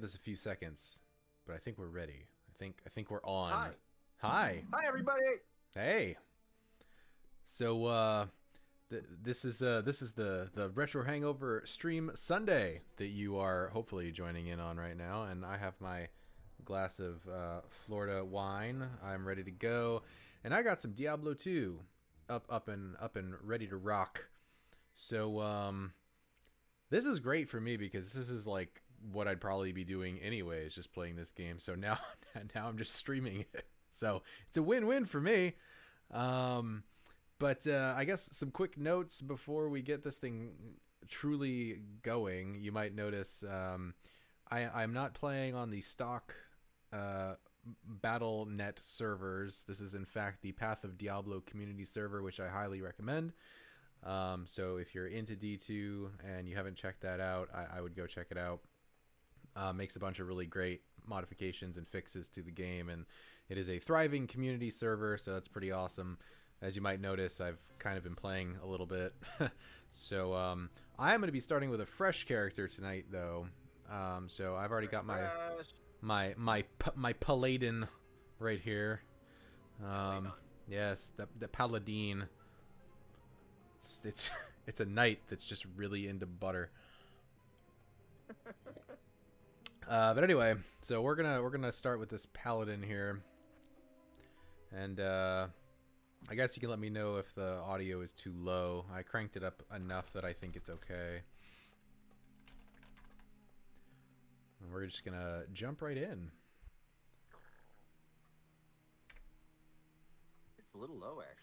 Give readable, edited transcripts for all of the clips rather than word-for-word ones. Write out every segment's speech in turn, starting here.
this a few seconds, but I think we're ready. I think we're on. Hi. Hi. Hi, everybody. Hey. So this is the Retro Hangover stream Sunday that you are hopefully joining in on right now, and I have my glass of Florida wine. I'm ready to go, and I got some Diablo 2 up and ready to rock. So this is great for me because this is like what I'd probably be doing anyways, just playing this game. So now I'm just streaming it. So it's a win-win for me. But I guess some quick notes before we get this thing truly going. You might notice I'm not playing on the stock Battle.net servers. This is in fact the Path of Diablo community server, which I highly recommend. So if you're into D2 and you haven't checked that out, I would go check it out. Makes a bunch of really great modifications and fixes to the game, and it is a thriving community server, so that's pretty awesome. As you might notice, I've kind of been playing a little bit. So I'm going to be starting with a fresh character tonight, though. So I've already got my Paladin right here. Yes, the Paladin. It's a knight that's just really into butter. But anyway, so we're gonna start with this Paladin here, and I guess you can let me know if the audio is too low. I cranked it up enough that I think it's okay. And we're just gonna jump right in. It's a little low, actually.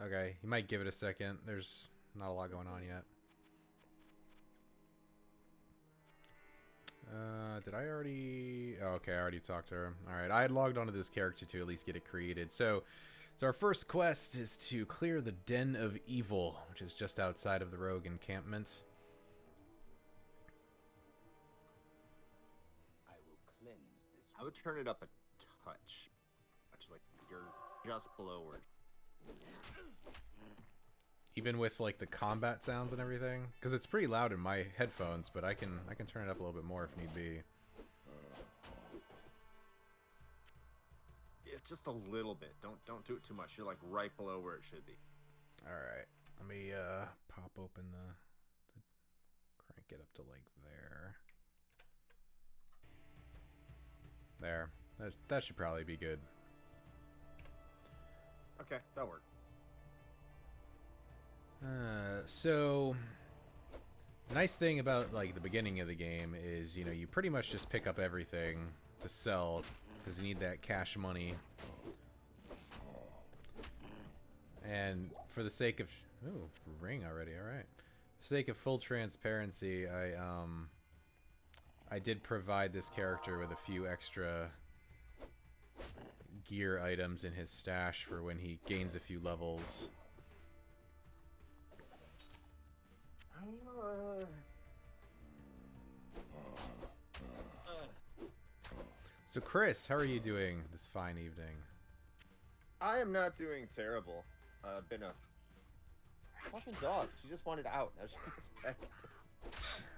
Okay, you might give it a second. There's not a lot going on yet. Did I already... Oh, okay, I already talked to her. Alright, I had logged onto this character to at least get it created. So our first quest is to clear the Den of Evil, which is just outside of the rogue encampment. I would turn it up a touch. Like you're just below where... Even with like the combat sounds and everything, because it's pretty loud in my headphones, but I can turn it up a little bit more if need be. It's just a little bit. Don't do it too much. You're like right below where it should be. All right, let me pop open the crank it up to like there. There. That should probably be good. Okay, that'll work. So the nice thing about like the beginning of the game is, you know, you pretty much just pick up everything to sell because you need that cash money. And for the sake of ring already, all right. For the sake of full transparency, I did provide this character with a few extra gear items in his stash for when he gains a few levels. So Chris, how are you doing this fine evening? I am not doing terrible. I've been a fucking dog. She just wanted out. Now she gets back.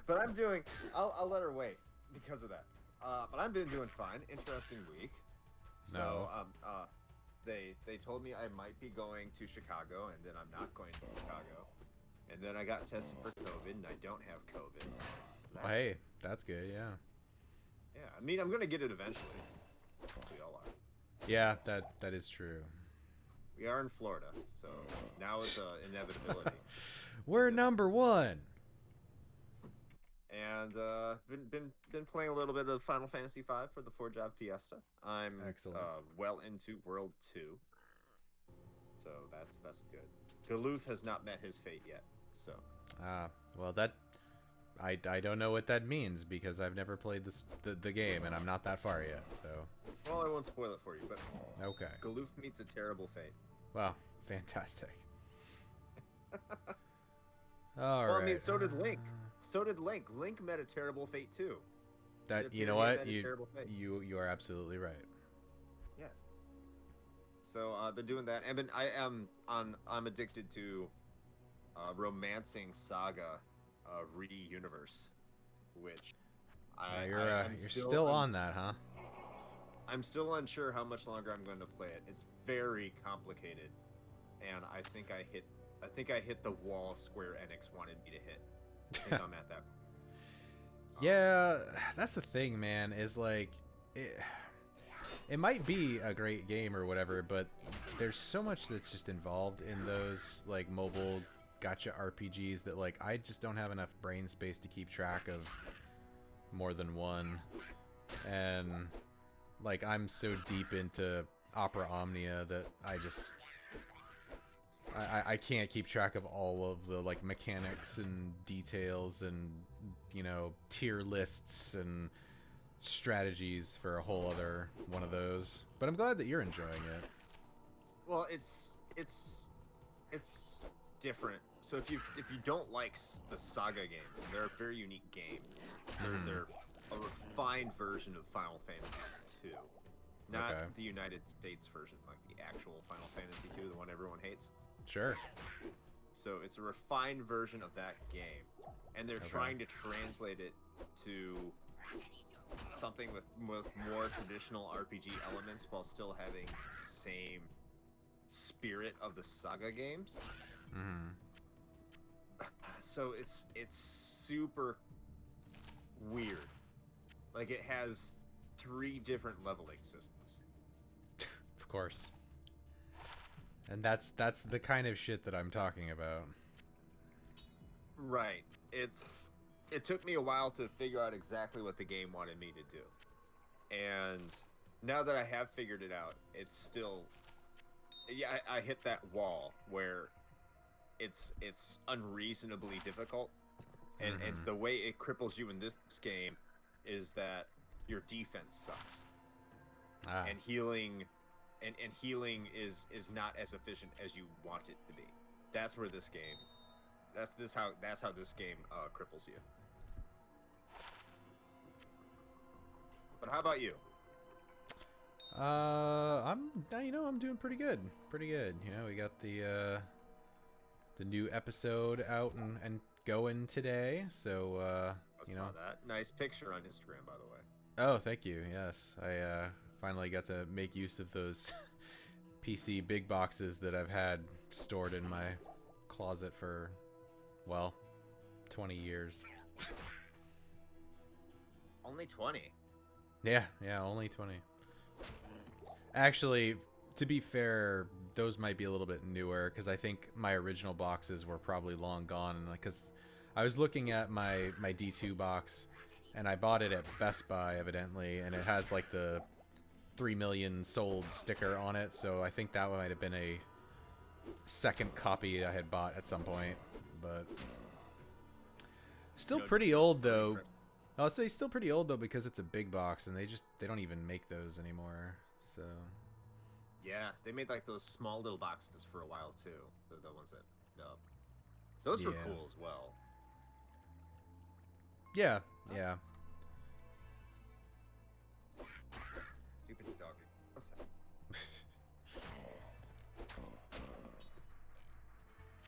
But I'm doing... I'll let her wait because of that. But I've been doing fine. Interesting week. So, they told me I might be going to Chicago, and then I'm not going to Chicago. And then I got tested for COVID, and I don't have COVID. Oh, hey, that's good, yeah. Yeah, I mean, I'm gonna get it eventually. We all are. Yeah, that is true. We are in Florida, so now it's an inevitability. We're number one. And been playing a little bit of Final Fantasy V for the 4-job Fiesta. I'm excellent. Well into World 2, so that's good. Galoof has not met his fate yet, so. Well, that I don't know what that means because I've never played the game and I'm not that far yet. So. Well, I won't spoil it for you, but. Okay. Galoof meets a terrible fate. Wow, fantastic. Well, I mean, so did Link. So did Link. Link met a terrible fate too. That, you know what, you are absolutely right. Yes. So I've been doing that, and I'm addicted to Romancing Saga Re-Universe. which I'm you're still I'm, on that, huh? I'm still unsure how much longer I'm going to play it. It's very complicated, and I think I hit the wall Square Enix wanted me to hit. I think I'm at that. Yeah, that's the thing, man, is like it might be a great game or whatever, but there's so much that's just involved in those like mobile gacha RPGs that like I just don't have enough brain space to keep track of more than one. And like I'm so deep into Opera Omnia that I can't keep track of all of the like mechanics and details and, you know, tier lists and strategies for a whole other one of those. But I'm glad that you're enjoying it. Well, it's different. So if you don't like the Saga games, they're a very unique game. They're a refined version of Final Fantasy 2, not Okay. the United States version, like the actual Final Fantasy 2, the one everyone hates. Sure. So it's a refined version of that game, and they're trying to translate it to something with more traditional RPG elements while still having the same spirit of the Saga games. So it's super weird. Like it has 3 different leveling systems. Of course. And that's the kind of shit that I'm talking about. Right. It took me a while to figure out exactly what the game wanted me to do. And now that I have figured it out, it's still I hit that wall where it's unreasonably difficult. And the way it cripples you in this game is that your defense sucks. And healing is not as efficient as you want it to be. That's where this game that's how this game cripples you. But how about you? I'm doing pretty good. Pretty good. You know, we got the new episode out and going today. So I saw that. Nice picture on Instagram, by the way. Oh, thank you. Yes. I finally got to make use of those PC big boxes that I've had stored in my closet for, well, 20 years. Only 20? Yeah, only 20. Actually, to be fair, those might be a little bit newer because I think my original boxes were probably long gone. Because I was looking at my D2 box, and I bought it at Best Buy, evidently, and it has like the 3 million sold sticker on it, so I think that might have been a second copy I had bought at some point. But still pretty old though. I'll say still pretty old though because it's a big box and they don't even make those anymore. So yeah, they made like those small little boxes for a while too. The ones that those were cool as well. Yeah. Stupid doggy. What's that?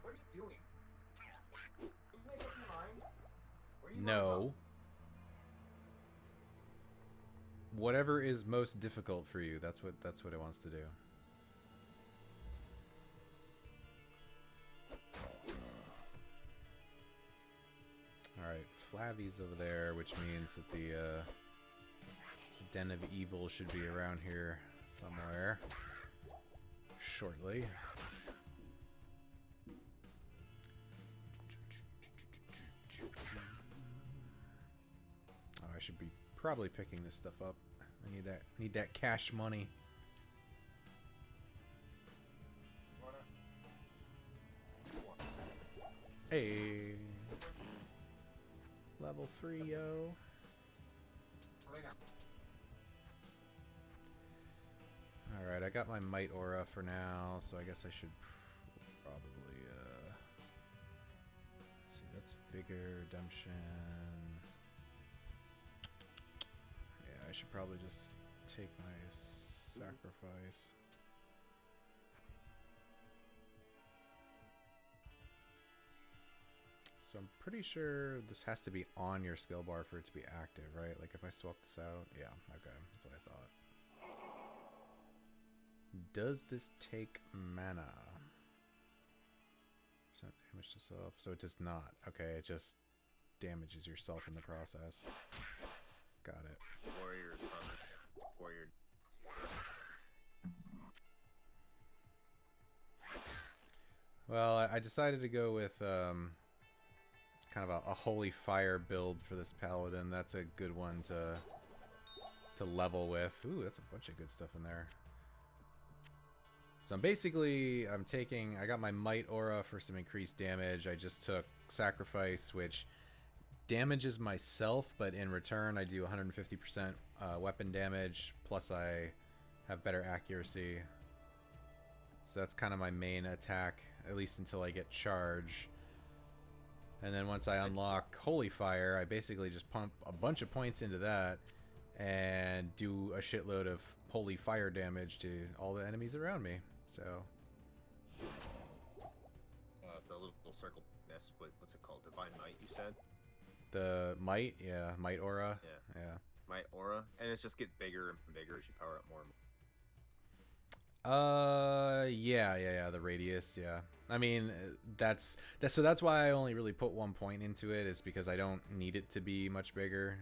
What are you doing? You make up your mind? Where are you No. Whatever is most difficult for you, that's what it wants to do. Alright, Flavy's over there, which means that the Den of Evil should be around here somewhere shortly. Oh, I should be probably picking this stuff up. I need that cash money. Hey. Level 3, yo. Alright, I got my Might Aura for now, so I guess I should probably, let's see, that's Vigor, Redemption. Yeah, I should probably just take my sacrifice. So I'm pretty sure this has to be on your skill bar for it to be active, right? Like if I swap this out, yeah, okay, that's what I thought. Does this take mana? Percent damage to self, so it does not. Okay, it just damages yourself in the process. Got it. Warriors, warrior. Well, I decided to go with kind of a holy fire build for this paladin. That's a good one to level with. Ooh, that's a bunch of good stuff in there. So I got my might aura for some increased damage. I just took sacrifice, which damages myself, but in return I do 150% weapon damage, plus I have better accuracy. So that's kind of my main attack, at least until I get charge. And then once I unlock Holy Fire, I basically just pump a bunch of points into that and do a shitload of Holy Fire damage to all the enemies around me. So the little circle, that's what's it called? Divine Might, you said? the might, yeah, might aura. Yeah. Might aura, and it just gets bigger and bigger as you power up more and more. Yeah, the radius, yeah. I mean, that's why I only really put 1 point into it, is because I don't need it to be much bigger,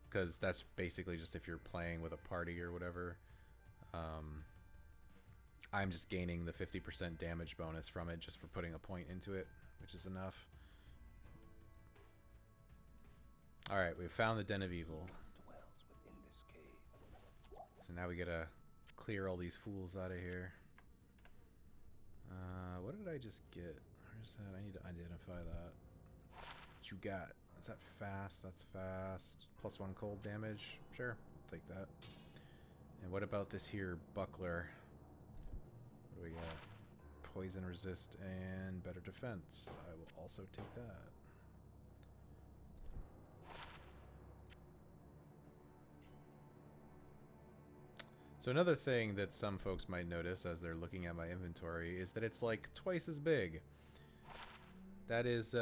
because that's basically just if you're playing with a party or whatever. I'm just gaining the 50% damage bonus from it just for putting a point into it, which is enough. Alright, we've found the Den of Evil. So now we gotta clear all these fools out of here. What did I just get? Where's that? I need to identify that. What you got? Is that fast? That's fast. +1 cold damage. Sure, I'll take that. And what about this here buckler? What do we got? Poison resist and better defense. I will also take that. So another thing that some folks might notice as they're looking at my inventory is that it's like twice as big. That is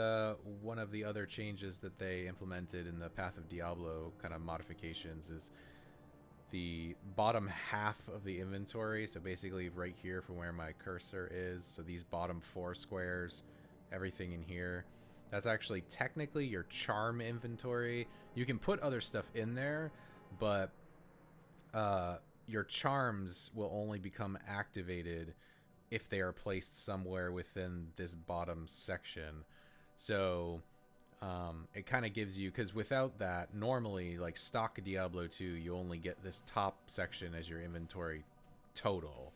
one of the other changes that they implemented in the Path of Diablo kind of modifications, is the bottom half of the inventory, so basically right here from where my cursor is, so these bottom 4 squares, everything in here, that's actually technically your charm inventory. You can put other stuff in there, but your charms will only become activated if they are placed somewhere within this bottom section. So it kind of gives you, because without that, normally, like stock Diablo 2, you only get this top section as your inventory total.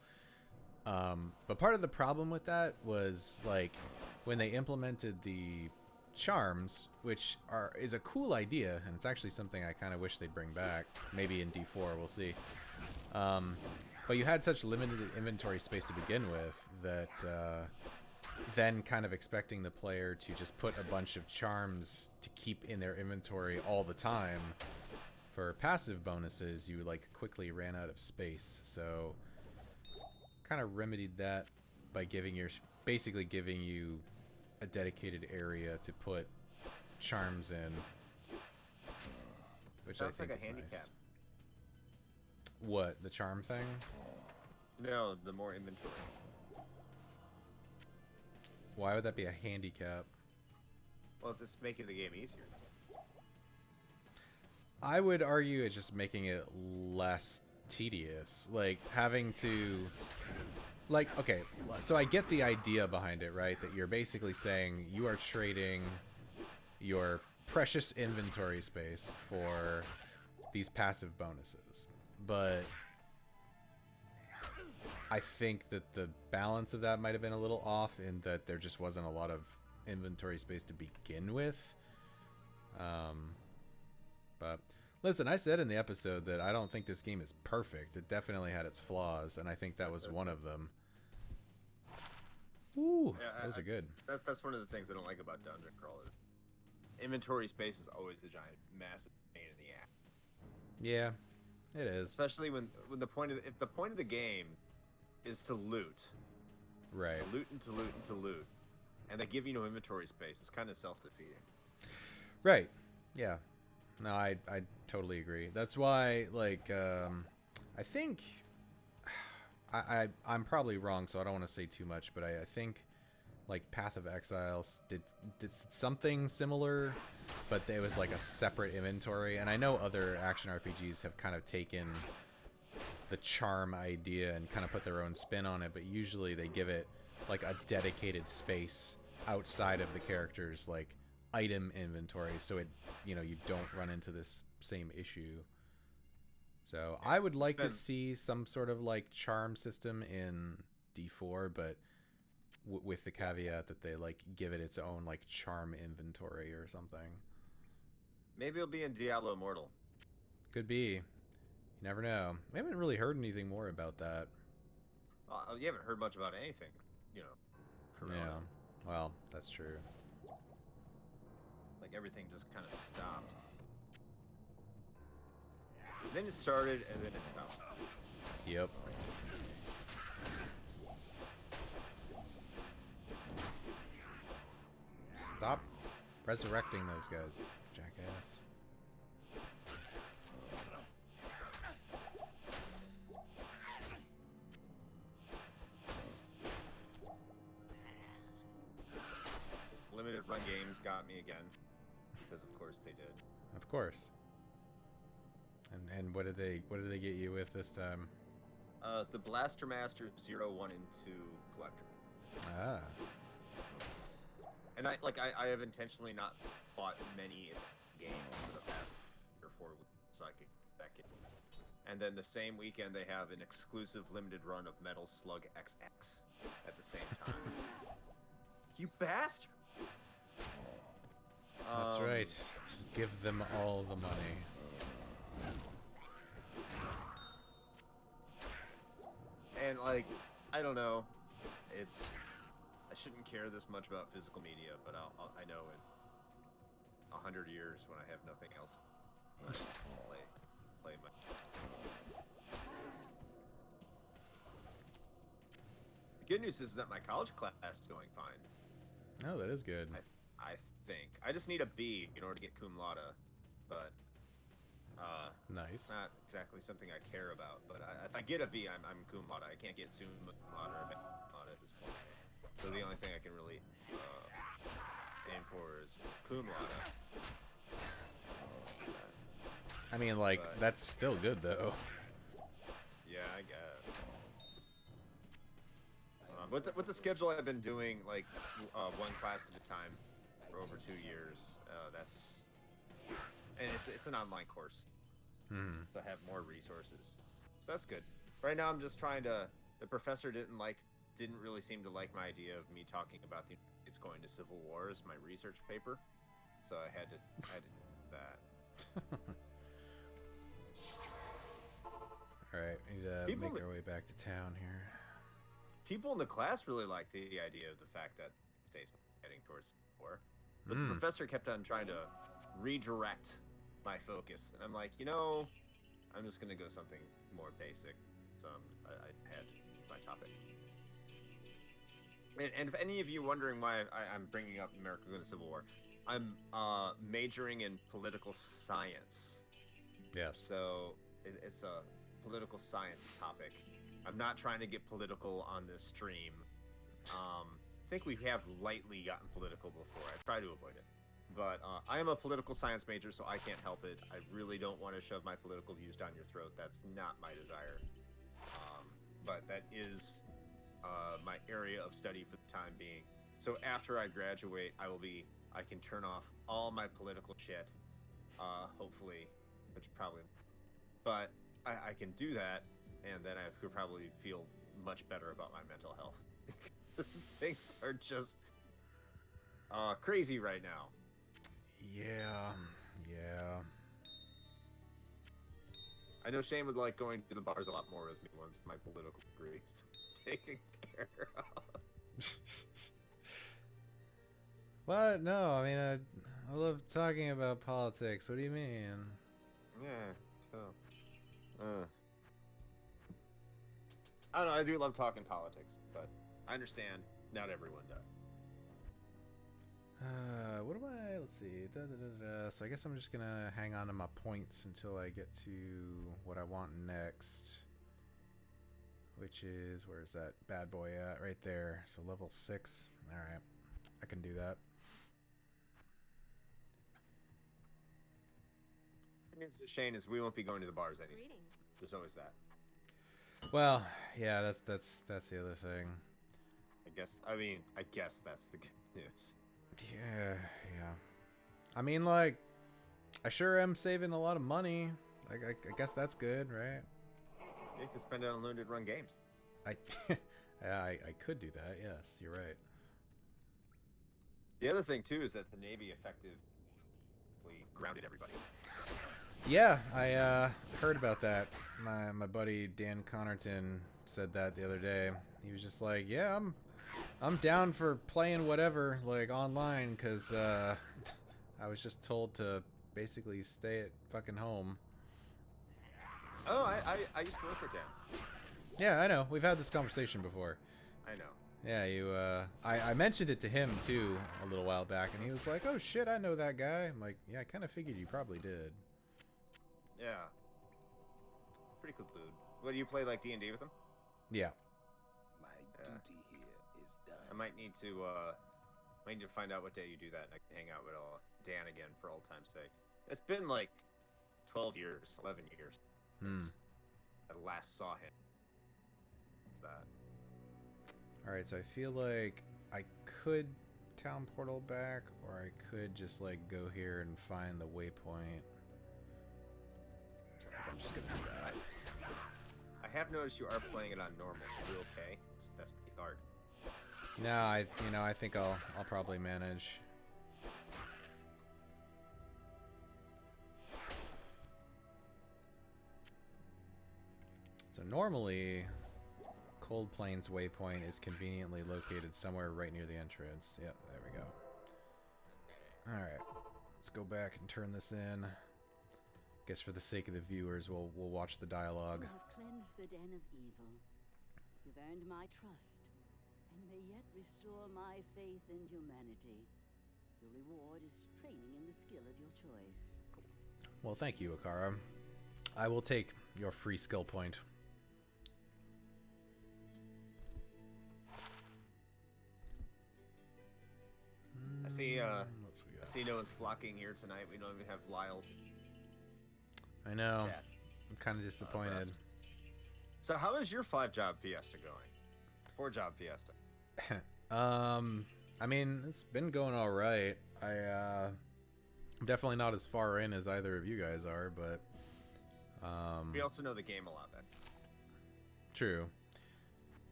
But part of the problem with that was, like, when they implemented the charms, which is a cool idea, and it's actually something I kind of wish they'd bring back. Maybe in D4, we'll see. But you had such limited inventory space to begin with that then kind of expecting the player to just put a bunch of charms to keep in their inventory all the time for passive bonuses, you like quickly ran out of space. So kind of remedied that by basically giving you a dedicated area to put charms in, which Sounds I think like a is handicap. nice. What, the charm thing? No, the more inventory. Why would that be a handicap? Well, it's just making the game easier. I would argue it's just making it less tedious. Like, having to... Like, okay, so I get the idea behind it, right? That you're basically saying you are trading your precious inventory space for these passive bonuses. But I think that the balance of that might have been a little off, in that there just wasn't a lot of inventory space to begin with. But listen, I said in the episode that I don't think this game is perfect. It definitely had its flaws, and I think that was one of them. Ooh, Yeah, those are good. That's one of the things I don't like about dungeon crawlers. Inventory space is always a giant, massive pain in the ass. Yeah, it is. Especially when if the point of the game is to loot. Right. To loot and to loot and to loot. and they give you no inventory space. It's kind of self-defeating. Right. Yeah. No, I totally agree. That's why, like, I think I'm probably wrong, so I don't want to say too much, but I think like Path of Exiles did something similar, but it was like a separate inventory. And I know other action RPGs have kind of taken the charm idea and kind of put their own spin on it, but usually they give it like a dedicated space outside of the character's like item inventory, so it, you know, you don't run into this same issue. So I would like to see some sort of like charm system in D4, but with the caveat that they like give it its own like charm inventory or something. Maybe it'll be in Diablo Immortal. Could be. You never know. We haven't really heard anything more about that. You haven't heard much about anything, you know. Corona. Yeah. Well, that's true. Like everything just kind of stopped. Then it started, and then it stopped. Yep. Stop resurrecting those guys, jackass. Limited run games got me again, because of course they did. Of course. And what did they get you with this time? The Blaster Master 0, 1, and 2 collector. Ah. And I have intentionally not bought many games for the past 3 or 4 weeks, so I could get that game. And then the same weekend they have an exclusive limited run of Metal Slug XX at the same time. You bastards! That's right. Give them all the money. And like, I don't know, I shouldn't care this much about physical media, but I know in 100 years when I have nothing else, I'll play my. The good news is that my college class is going fine. Oh, that is good. I think I just need a B in order to get cum laude, but nice. not exactly something I care about. But if I get a B, I'm cum laude. I can't get summa cum laude or cum laude at this point. So the only thing I can really aim for is cum laude. I mean, like, but that's still good though. Yeah, I guess. With the schedule I've been doing, like one class at a time for over 2 years, and it's an online course, so I have more resources, so that's good. Right now I'm just trying to. The professor didn't really seem to like my idea of me talking about it's going to civil war as my research paper, so I had to do that. All right, we need to make our way back to town here. People in the class really liked the idea of the fact that the state's heading towards war, but the professor kept on trying to redirect my focus, and I'm like, I'm just gonna go something more basic. So I had my topic. And if any of you wondering why I'm bringing up America going to Civil War, I'm majoring in political science. Yes. So it's a political science topic. I'm not trying to get political on this stream. I think we have lightly gotten political before. I try to avoid it. But I am a political science major, so I can't help it. I really don't want to shove my political views down your throat. That's not my desire. But that is my area of study for the time being. So after I graduate, I can turn off all my political shit, hopefully, which probably, but I can do that, and then I could probably feel much better about my mental health. Because things are just crazy right now. Yeah. I know Shane would like going to the bars a lot more with me once my political degree is taken care of. What? No, I mean, I love talking about politics. What do you mean? Yeah, so. I don't know, I do love talking politics, but I understand not everyone does. What do I? Let's see. So I guess I'm just gonna hang on to my points until I get to what I want next, which is where's that bad boy at? Right there. So level 6. All right, I can do that. The news to Shane is we won't be going to the bars anytime. There's always that. Well, yeah, that's the other thing. I guess that's the good news. Yeah, yeah. I mean, like, I sure am saving a lot of money. Like, I guess that's good, right? You can spend it on limited run games. I could do that. Yes, you're right. The other thing too is that the Navy effectively grounded everybody. Yeah, I heard about that. My buddy Dan Connerton said that the other day. He was just like, "Yeah, I'm down for playing whatever like online because I was just told to basically stay at fucking home." Oh, I used to work for Dan. Yeah, I know. We've had this conversation before. I know. Yeah, I mentioned it to him too a little while back, and he was like, "Oh shit, I know that guy." I'm like, "Yeah, I kind of figured you probably did." Yeah. Pretty cool dude. What do you play like D&D with him? Yeah. My duty here is done. I might need to find out what day you do that, and I can hang out with Dan again for old time's sake. It's been like 12 years, 11 years since I last saw him. What's that? Alright, so I feel like I could town portal back, or I could just like go here and find the waypoint. I think I'm just gonna do that. I have noticed you are playing it on normal. Are you okay? That's pretty hard. No, I think I'll probably manage. So normally, Cold Plains waypoint is conveniently located somewhere right near the entrance. Yep, there we go. Alright, let's go back and turn this in. Guess for the sake of the viewers, we'll watch the dialogue. You have cleansed the den of evil. You've earned my trust, and may yet restore my faith in humanity. Your reward is training in the skill of your choice. Well, thank you, Akara. I will take your free skill point. I see no one's flocking here tonight. We don't even have Lyle. I know. Chat. I'm kind of disappointed. So how is your 5-job fiesta going? 4-job fiesta. I mean, it's been going all right. I'm definitely not as far in as either of you guys are, but We also know the game a lot better. True.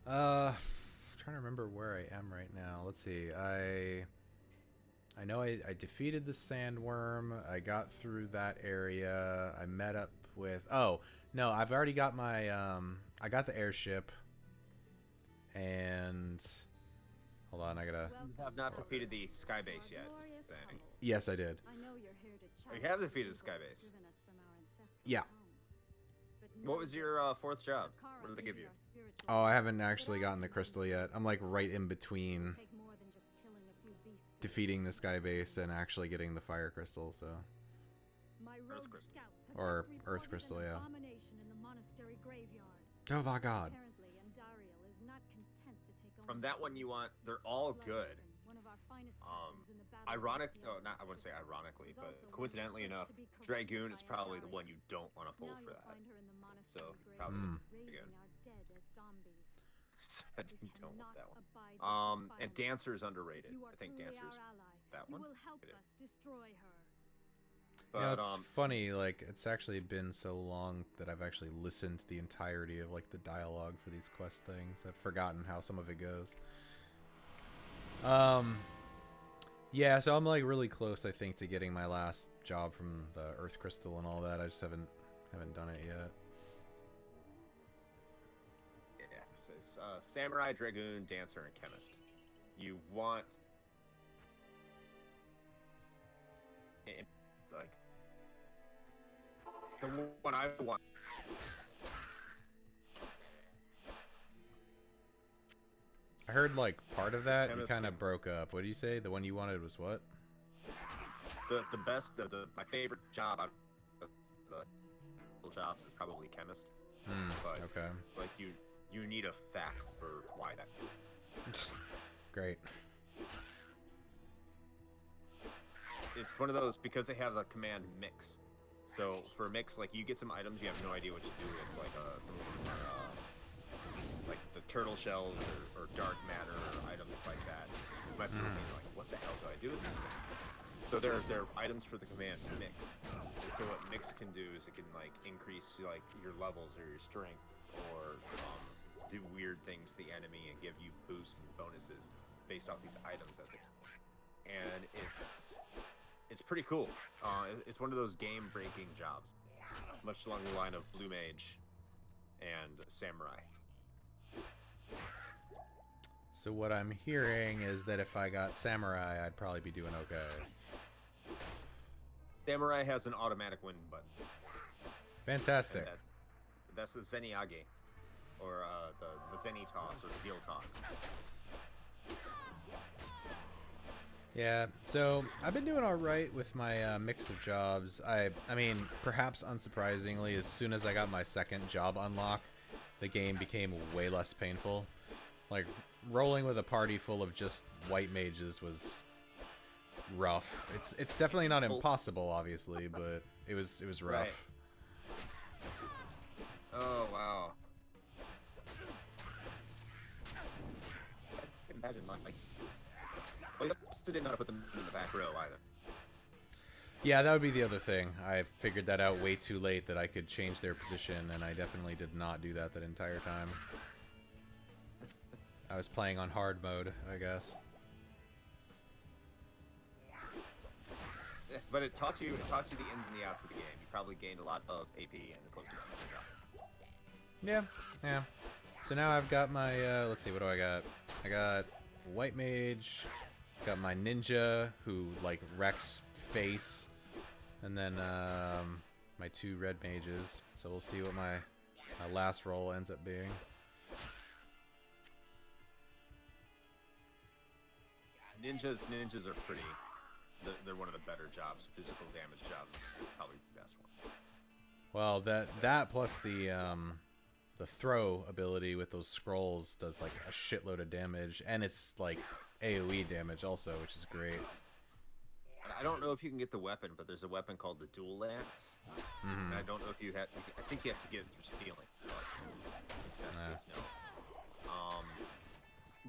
Trying to remember where I am right now. Let's see. I know I defeated the sandworm. I got through that area. I met up with... Oh, no, I've already got my... I got the airship. And... Hold on, I gotta... You have not defeated the skybase yet. Yes, I did. You have defeated the skybase. Yeah. What was your 4th job? What did they give you? Oh, I haven't actually gotten the crystal yet. I'm like right in between defeating the skybase and actually getting the fire crystal, so... Earth crystal. Or earth crystal, yeah. Oh my god. From that one you want, they're all good. I wouldn't say ironically, but coincidentally enough, Dragoon is probably the one you don't want to pull for that. So, probably again. Said you don't want that one. And Dancer is underrated. I think Dancer is that one. But, you know, it's funny, like, it's actually been so long that I've actually listened to the entirety of, like, the dialogue for these quest things. I've forgotten how some of it goes. Yeah, so I'm, like, really close, I think, to getting my last job from the Earth Crystal and all that. I just haven't done it yet. Yeah, so it's Samurai, Dragoon, Dancer, and Chemist. You want... like... The one I want... I heard like part of This that. You chemist kind game. of broke up. What did you say? The one you wanted was what? The best, my favorite job out of the jobs is probably chemist. But Okay. like you need a fact for why that. Great. It's one of those because they have the command mix. So for mix, like you get some items you have no idea what to do with, like some of them are like the turtle shells or dark matter or items like that. You might be thinking like, what the hell do I do with these things? So they're items for the command mix. And so what mix can do is it can like increase like your levels or your strength, or do weird things to the enemy and give you boosts and bonuses based off these items that they. And it's pretty cool. It's one of those game-breaking jobs, much along the line of Blue Mage and Samurai. So what I'm hearing is that if I got Samurai, I'd probably be doing okay. Samurai has an automatic win button. Fantastic. That's the Zeniage, or the Zeni toss, or the heel toss. Yeah, so I've been doing all right with my mix of jobs. I mean, perhaps unsurprisingly, as soon as I got my second job unlock, the game became way less painful. Like, rolling with a party full of just white mages was rough. It's definitely not impossible, obviously, but it was rough. Right. Oh wow. I can imagine like. Well, you also didn't know how to put them in the back row either. Yeah, that would be the other thing. I figured that out way too late that I could change their position, and I definitely did not do that entire time. I was playing on hard mode, I guess. But it taught you the ins and the outs of the game. You probably gained a lot of AP and close to that. Yeah. So now I've got my, let's see, what do I got? I got White Mage, got my Ninja, who, like, wrecks face, and then, my 2 Red Mages. So we'll see what my last roll ends up being. Ninjas are pretty. They're one of the better jobs. Physical damage jobs, probably the best one. Well, that plus the throw ability with those scrolls does like a shitload of damage, and it's like AoE damage also, which is great. I don't know if you can get the weapon, but there's a weapon called the Dual Lance. And I don't know if you have. I think you have to get it through stealing. So that's no.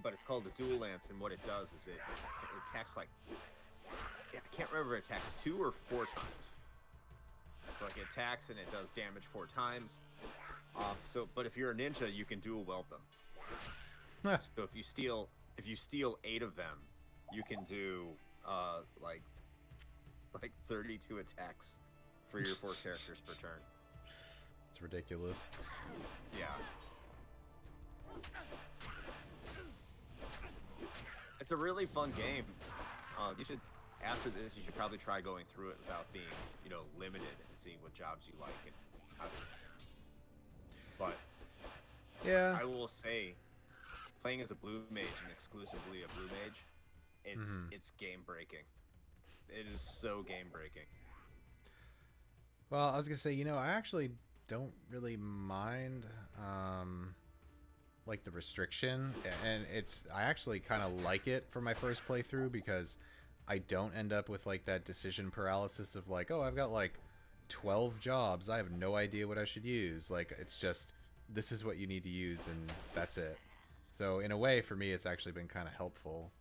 But it's called the Dual Lance, and what it does is it attacks like. I can't remember if it attacks 2 or 4 times. So like it attacks and it does damage 4 times. But if you're a ninja, you can dual weld them. So if you steal 8 of them, you can do like 32 attacks for your 4 characters per turn. It's ridiculous. Yeah. It's a really fun game. You should, after this, you should probably try going through it without being, limited and seeing what jobs you like and how to. But yeah, I will say, playing as a blue mage and exclusively a blue mage, it's game breaking. It is so game breaking. Well, I was gonna say, I actually don't really mind like the restriction, and I actually kind of like it for my first playthrough because I don't end up with like that decision paralysis of like, oh, I've got like 12 jobs, I have no idea what I should use. Like, it's just, this is what you need to use and that's it. So in a way, for me, it's actually been kind of helpful.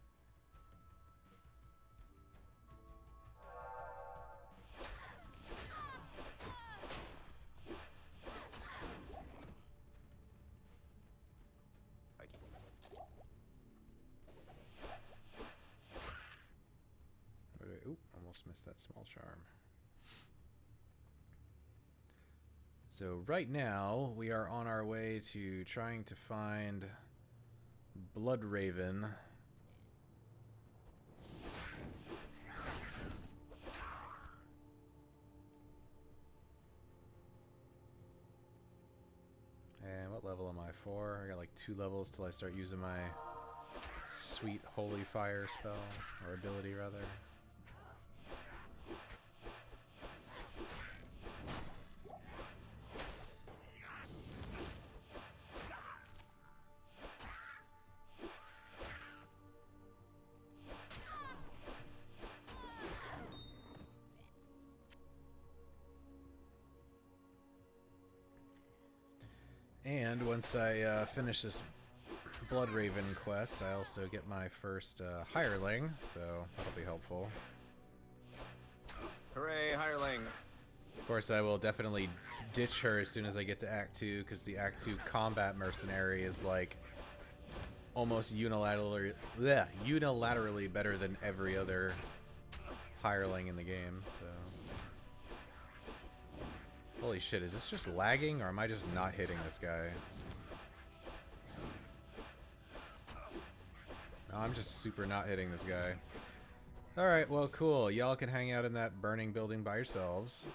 Oop, almost missed that small charm. So right now, we are on our way to trying to find Blood Raven. And what level am I for? I got like 2 levels till I start using my sweet holy fire spell, or ability rather. And once I finish this Blood Raven quest, I also get my first hireling, so that'll be helpful. Hooray, hireling! Of course, I will definitely ditch her as soon as I get to Act 2, because the Act 2 combat mercenary is like almost unilaterally better than every other hireling in the game, so... Holy shit, is this just lagging, or am I just not hitting this guy? No, I'm just super not hitting this guy. Alright, well, cool. Y'all can hang out in that burning building by yourselves.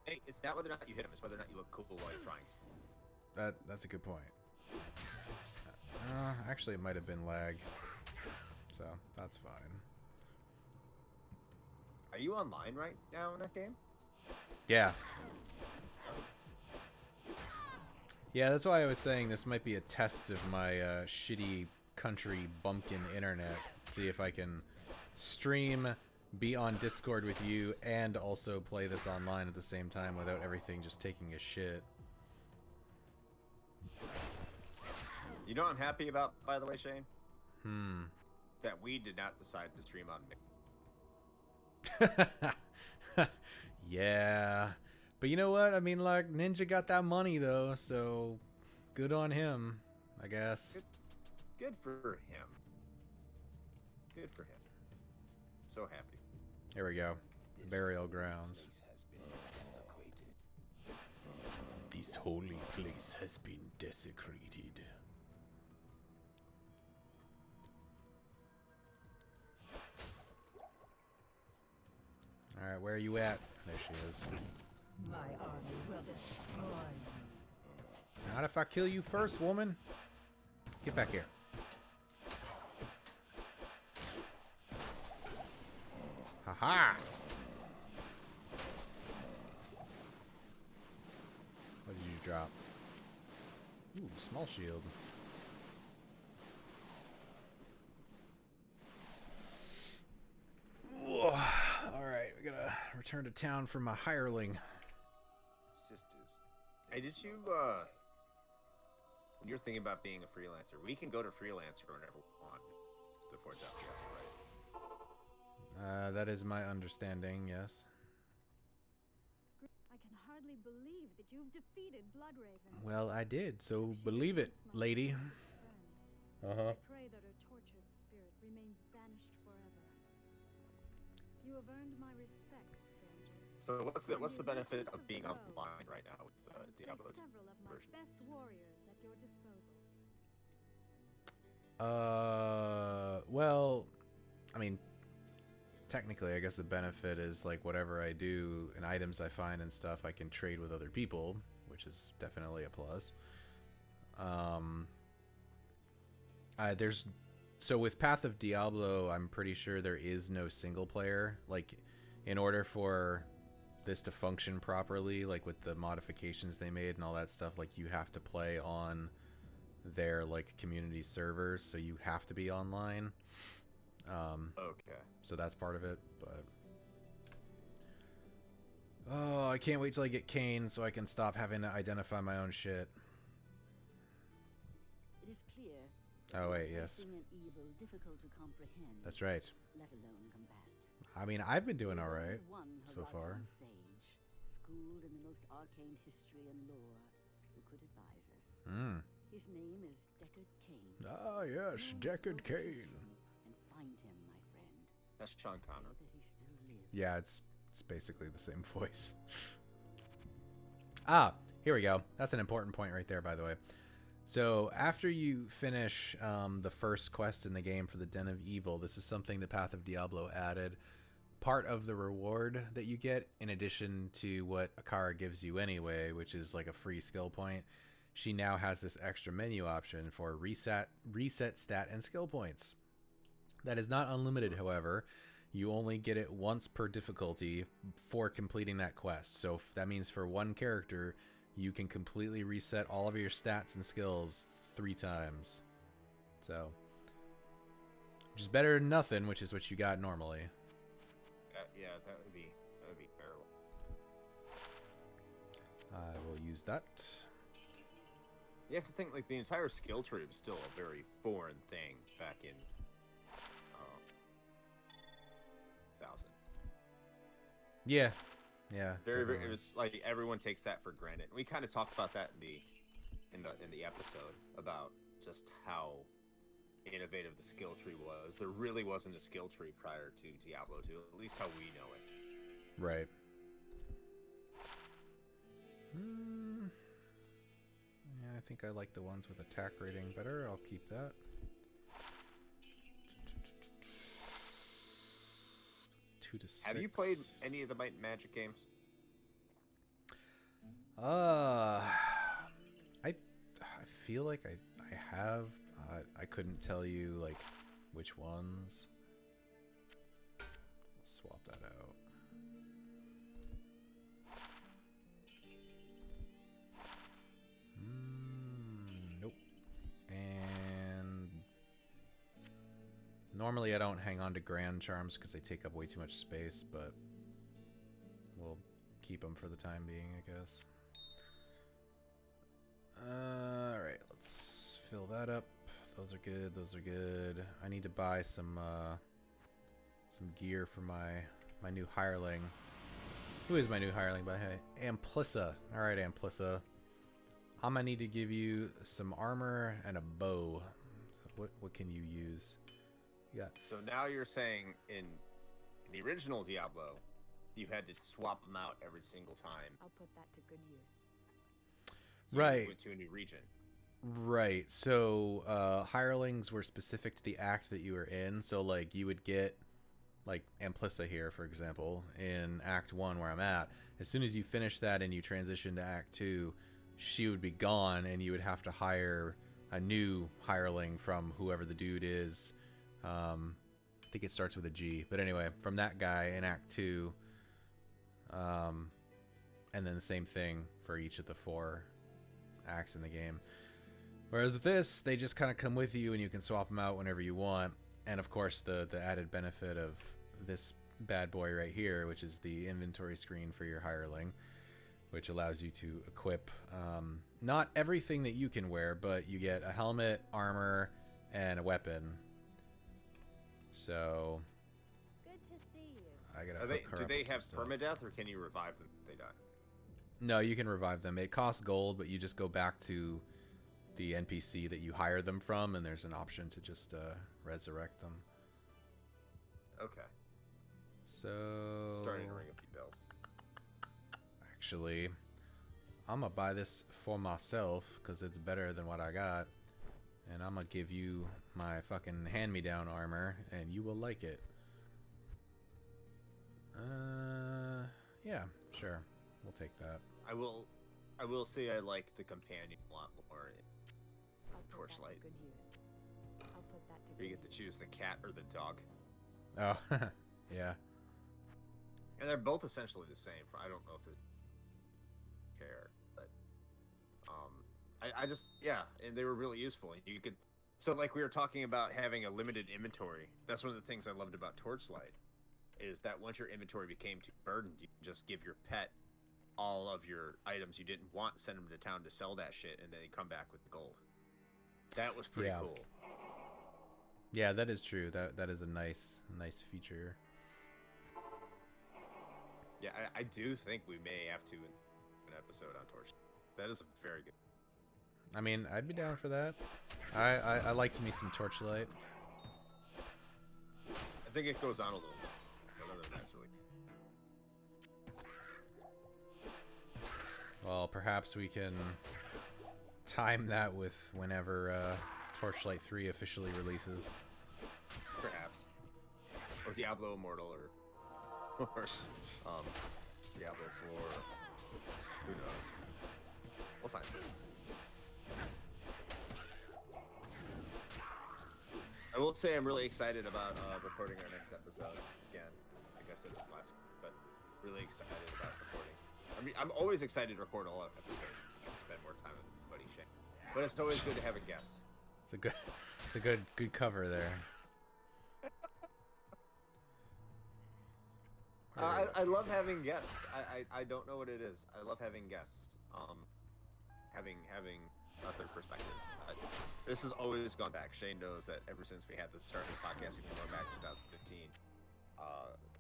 Hey, it's not whether or not you hit him, it's whether or not you look cool while you're trying. That's a good point. Actually, it might have been lag. So, that's fine. Are you online right now in that game? Yeah. Yeah, that's why I was saying this might be a test of my shitty country bumpkin internet. See if I can stream, be on Discord with you, and also play this online at the same time without everything just taking a shit. You know what I'm happy about, by the way, Shane? Hmm. That we did not decide to stream on Nick. Yeah. But you know what? I mean, like, Ninja got that money, though, so good on him, I guess. Good for him. Good for him. So happy. Here we go. Burial grounds. This holy place has been desecrated. Alright, where are you at? There she is. My army will destroy you. Not if I kill you first, woman. Get back here. Haha! What did you drop? Ooh, small shield. Alright, we gotta return to town for my hireling. Sisters. Hey, did you, when you're thinking about being a freelancer, we can go to freelancer whenever we want before it's up to us, right? That is my understanding, yes. I can hardly believe that you've defeated Bloodraven. Well, I did, so She believe it, remains my lady. closest friend. Uh-huh. I pray that her tortured spirit remains banished forever. You have earned my respect, stranger. So what's the benefit of being online right now with Diablo There's several of my version? best warriors at your disposal. Well, I mean, technically, I guess the benefit is, like, whatever I do and items I find and stuff, I can trade with other people, which is definitely a plus. So with Path of Diablo, I'm pretty sure there is no single player. Like, in order for this to function properly, like with the modifications they made and all that stuff, like, you have to play on their, like, community servers, so you have to be online. Okay. So that's part of it, but... Oh, I can't wait till I get Kane so I can stop having to identify my own shit. It is clear. Oh, wait, yes. Facing an evil difficult to comprehend. That's right. Let alone combat. I mean, I've been doing There is alright only one so far. Horizon sage, schooled in the most arcane history and lore, who could advise us. Hmm. His name is Deckard Cain. Ah, yes, Know Deckard his Cain. history And find him, my friend. That's Sean Know Connor. that he still lives. Yeah, it's basically the same voice. Ah, here we go. That's an important point right there, by the way. So after you finish the first quest in the game for the Den of Evil, this is something the Path of Diablo added. Part of the reward that you get, in addition to what Akara gives you anyway, which is like a free skill point, she now has this extra menu option for reset stat and skill points. That is not unlimited, however. You only get it once per difficulty for completing that quest. So that means for one character, you can completely reset all of your stats and skills 3 times. So, which is better than nothing, which is what you got normally. Yeah, that would be terrible. I will use that. You have to think like the entire skill tree was still a very foreign thing back in 1000. Yeah. Very, Definitely. it was like everyone takes that for granted. We kind of talked about that in the episode about just how innovative the skill tree was. There really wasn't a skill tree prior to Diablo 2, at least how we know it. Right. Yeah, I think I like the ones with attack rating better. I'll keep that. That's 2 to 6. Have you played any of the Might and Magic games? I feel like I have. I couldn't tell you like which ones. I'll swap that out. Nope. And normally I don't hang on to grand charms because they take up way too much space, but we'll keep them for the time being, I guess. Alright, let's fill that up. Those are good, those are good. I need to buy some gear for my new hireling. Who is my new hireling by Amplissa. Alright, Amplissa. I'm gonna need to give you some armor and a bow. What can you use? You got... So now you're saying in the original Diablo, you had to swap them out every single time. I'll put that to good use. Right. Went to a new region. Right. So hirelings were specific to the act that you were in. So like you would get like Amplissa here, for example, in Act 1 where I'm at. As soon as you finish that and you transition to Act 2, she would be gone and you would have to hire a new hireling from whoever the dude is. I think it starts with a G. But anyway, from that guy in Act 2. And then the same thing for each of the 4 acts in the game. Whereas with this, they just kind of come with you and you can swap them out whenever you want. And of course, the added benefit of this bad boy right here, which is the inventory screen for your hireling, which allows you to equip not everything that you can wear, but you get a helmet, armor, and a weapon. So Good to see you. I gotta hook her Do up they with some have stuff. permadeath, or can you revive them if they die? No, you can revive them. It costs gold, but you just go back to the NPC that you hire them from, and there's an option to just resurrect them. Okay. So Starting to ring a few bells. actually, I'm gonna buy this for myself because it's better than what I got, and I'm gonna give you my fucking hand-me-down armor, and you will like it. Yeah, sure, we'll take that. I will say I like the companion a lot more. I'll put Torchlight. that to good use. I'll put that to Where you good get to use. choose the cat or the dog. Oh, yeah. And they're both essentially the same. I don't know if they care, but I just, yeah, and they were really useful. And you could, so like we were talking about having a limited inventory. That's one of the things I loved about Torchlight, is that once your inventory became too burdened, you could just give your pet all of your items you didn't want, send them to town to sell that shit, and then they come back with the gold. That was pretty Yeah. cool. Yeah, that is true. That is a nice feature. Yeah, I do think we may have to an episode on Torch. That is a very good. I mean, I'd be down for that. I liked me some Torchlight. I think it goes on a little bit, but other than that, it's really. Well, perhaps we can time that with whenever Torchlight 3 officially releases. Perhaps. Or Diablo Immortal, or Diablo 4. Who knows? We'll find something. say I'm really excited about recording our next episode. Again, like I said this last week, but really excited about recording. I mean, I'm always excited to record all episodes. I can spend more time with my buddy Shane. But it's always good to have a guest. It's a good cover there. I love having guests. I don't know what it is. I love having guests. Having a third perspective. This has always gone back. Shane knows that ever since we had the start of the podcast, even going back to 2015,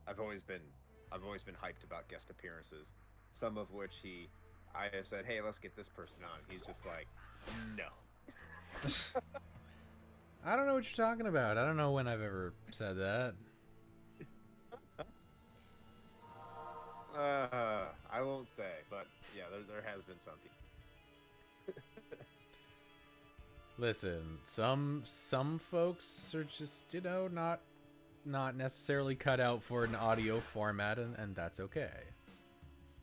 I've always been hyped about guest appearances. Some of which I have said, hey, let's get this person on. He's just like, no. I don't know what you're talking about. I don't know when I've ever said that. I won't say, but yeah, there has been some people. Listen, some folks are just, you know, not necessarily cut out for an audio format, and that's okay.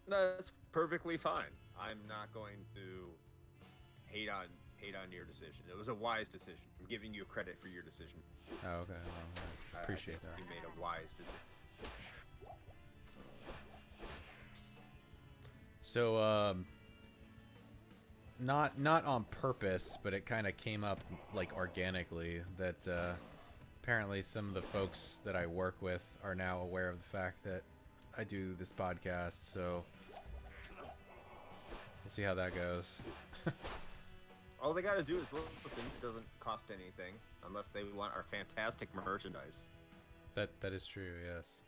That's perfectly fine. I'm not going to hate on your decision. It was a wise decision. I'm giving you credit for your decision. Oh, okay. Well, I appreciate that. You made a wise decision. So, not on purpose, but it kind of came up like organically that apparently some of the folks that I work with are now aware of the fact that I do this podcast. So we'll see how that goes. All they got to do is listen. It doesn't cost anything unless they want our fantastic merchandise. That is true. Yes.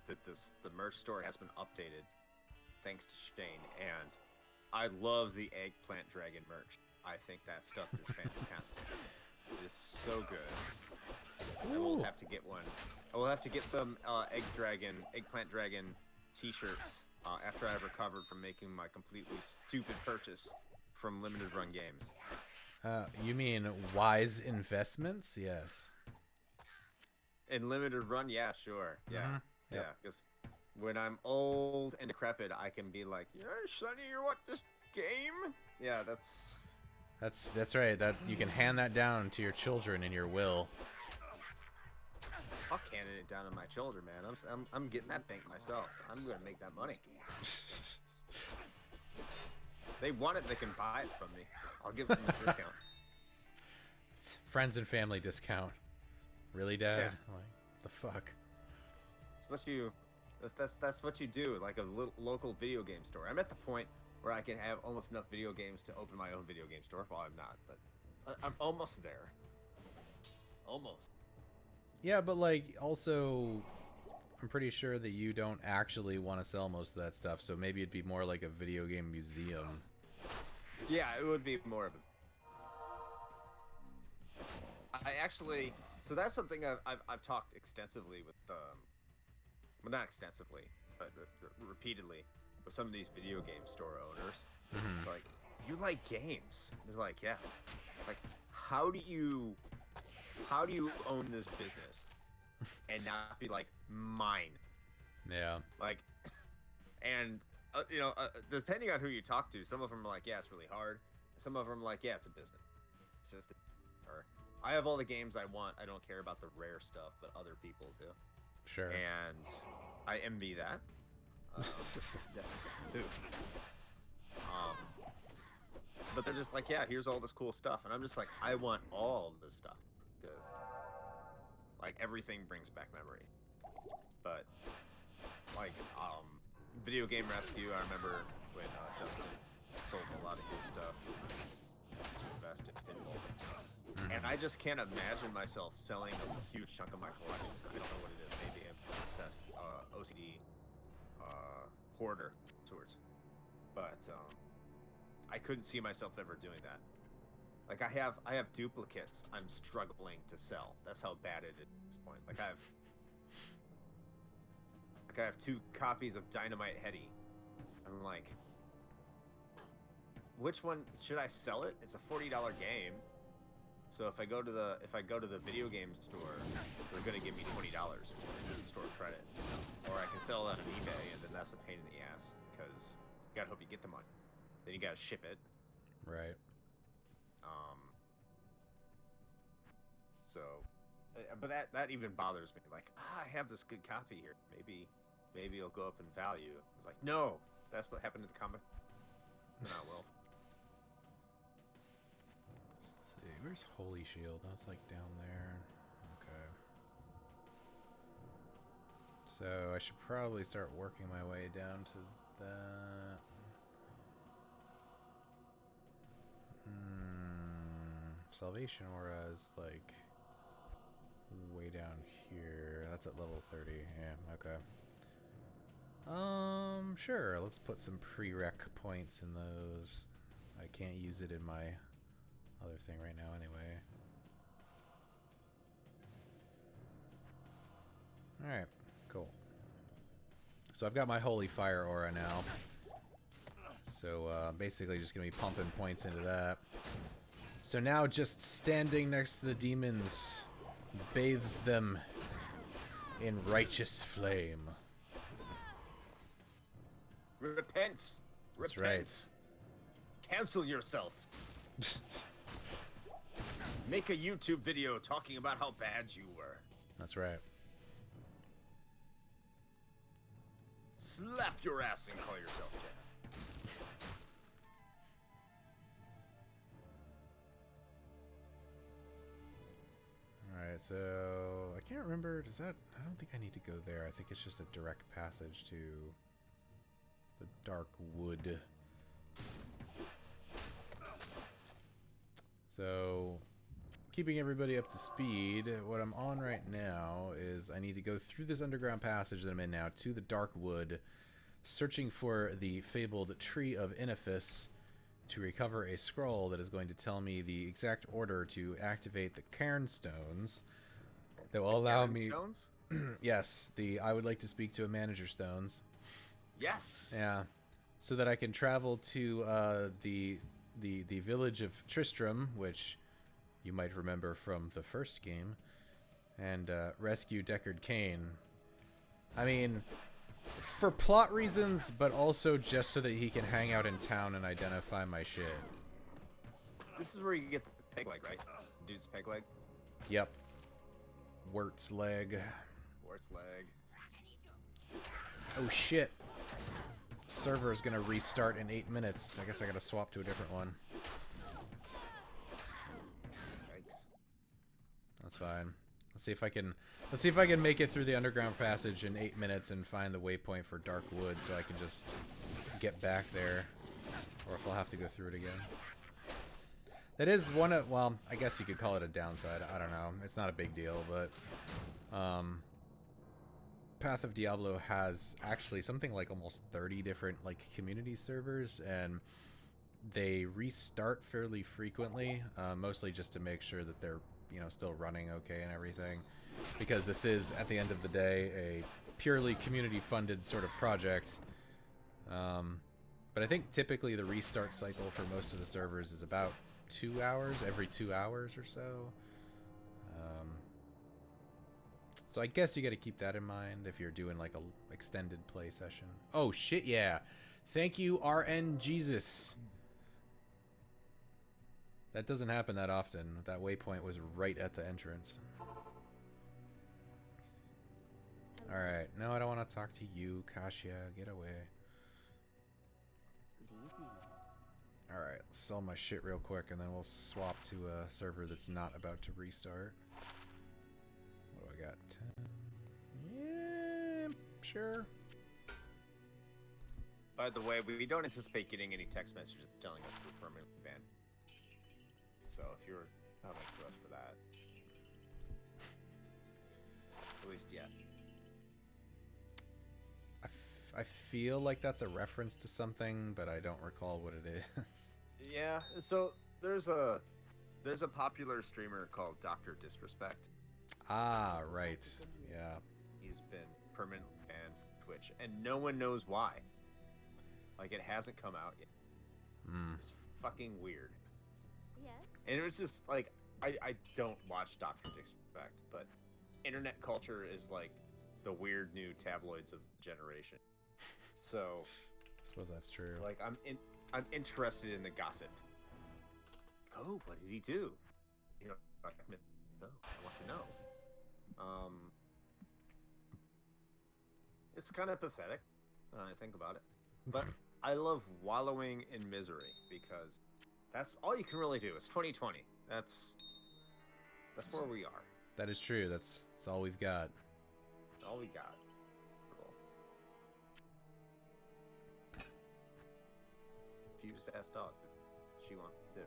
The merch store has been updated thanks to Shane, and I love the eggplant dragon merch. I think that stuff is fantastic. It is so good. I will have to get one. I will have to get some eggplant dragon t-shirts after I've recovered from making my completely stupid purchase from Limited Run Games. You mean wise investments? Yes. In Limited Run, yeah, sure. Yeah. Mm-hmm. Yeah, Yep. because when I'm old and decrepit, I can be like, yeah, Sonny, you want this game? Yeah, that's right. That you can hand that down to your children in your will. I'll cannon it down to my children, man. I'm getting that bank myself. I'm gonna make that money. They want it, they can buy it from me. I'll give them a discount. It's friends and family discount. Really, Dad? Yeah. Like, the fuck? That's what you do, like a local video game store. I'm at the point where I can have almost enough video games to open my own video game store. Well, I'm not, but I'm almost there. Almost. Yeah, but like also, I'm pretty sure that you don't actually want to sell most of that stuff. So maybe it'd be more like a video game museum. Yeah, it would be more of a. So that's something I've talked extensively with well, not extensively, but repeatedly with some of these video game store owners. Mm-hmm. It's like, you like games? They're like, yeah. Like, how do you own this business and not be like mine? Yeah. Like, and depending on who you talk to, some of them are like, yeah, it's really hard. Some of them are like, yeah, it's a business. It's just, or I have all the games I want. I don't care about the rare stuff, but other people do. Sure. And I envy that. But they're just like, yeah, here's all this cool stuff, and I'm just like, I want all of this stuff. Good. Like, everything brings back memory. But like, Video Game Rescue, I remember when Dustin sold a lot of his stuff to invest in pinball. And I just can't imagine myself selling a huge chunk of my collection. I don't know what it is. Maybe I'm obsessed, OCD, hoarder towards. But I couldn't see myself ever doing that. Like I have duplicates I'm struggling to sell. That's how bad it is at this point. Like I have 2 copies of Dynamite Heady. I'm like, which one should I sell it? It's a $40 game. So if I go to the video game store, they're gonna give me $20 in store credit, or I can sell it on eBay, and then that's a pain in the ass because you gotta hope you get the money, then you gotta ship it. Right. So, but that even bothers me. Like, I have this good copy here. Maybe it'll go up in value. It's like, no, that's what happened to the comic. Not well. Let's see, where's Holy Shield? That's like down there. Okay. So I should probably start working my way down to that. Salvation Aura is like way down here. That's at level 30. Yeah, okay. Sure. Let's put some prereq points in those. I can't use it in my other thing right now anyway. Alright, cool. So I've got my Holy Fire Aura now. So basically just going to be pumping points into that. So now just standing next to the demons bathes them in righteous flame. Repent! That's Repent! right. Cancel yourself! Make a YouTube video talking about how bad you were. That's right. Slap your ass and call yourself Jedi. Alright, so I can't remember, does that, I don't think I need to go there. I think it's just a direct passage to the Dark Wood. So, keeping everybody up to speed, what I'm on right now is I need to go through this underground passage that I'm in now to the Dark Wood, searching for the fabled Tree of Inifis to recover a scroll that is going to tell me the exact order to activate the Cairn Stones that will allow me... Stones? Yes, the I would like to speak to a manager stones. Yes! Yeah. So that I can travel to the village of Tristram, which you might remember from the first game, and rescue Deckard Cain. I mean, for plot reasons, but also just so that he can hang out in town and identify my shit. This is where you get the peg leg, right? Dude's peg leg? Yep. Wirt's leg. Wart's leg. Oh shit. Server is gonna restart in 8 minutes. I guess I gotta swap to a different one. Yikes. That's fine. Let's see if I can make it through the underground passage in 8 minutes and find the waypoint for Dark Wood so I can just get back there. Or if I'll have to go through it again. That is one of, well, I guess you could call it a downside. I don't know. It's not a big deal, but Path of Diablo has actually something like almost 30 different like community servers, and they restart fairly frequently, mostly just to make sure that they're, you know, still running okay and everything, because this is at the end of the day a purely community funded sort of project. But I think typically the restart cycle for most of the servers is about 2 hours, every 2 hours or so. So I guess you got to keep that in mind if you're doing like a extended play session. Oh shit, yeah. Thank you, RN Jesus. That doesn't happen that often. That waypoint was right at the entrance. Alright, no, I don't want to talk to you, Kasia. Get away. Good evening. Alright, let's sell my shit real quick and then we'll swap to a server that's not about to restart. What do I got? 10? Yeah, sure. By the way, we don't anticipate getting any text messages telling us we're permanently banned. So if you're coming to us for that, at least yet. I feel like that's a reference to something, but I don't recall what it is. Yeah, so there's a popular streamer called Dr. Disrespect. Ah, right. Yeah. He's been permanently banned from Twitch, and no one knows why. Like, it hasn't come out yet. It's fucking weird. Yes. And it was just like, I don't watch Dr. Disrespect, but internet culture is like the weird new tabloids of the generation. So, I suppose that's true. like, I'm interested in the gossip. Oh, what did he do? You know, know. I want to know. It's kind of pathetic when I think about it, but I love wallowing in misery because that's all you can really do. It's 2020. That's where we are. That is true. That's all we've got. All we got. Fused ass dogs. She wants to do.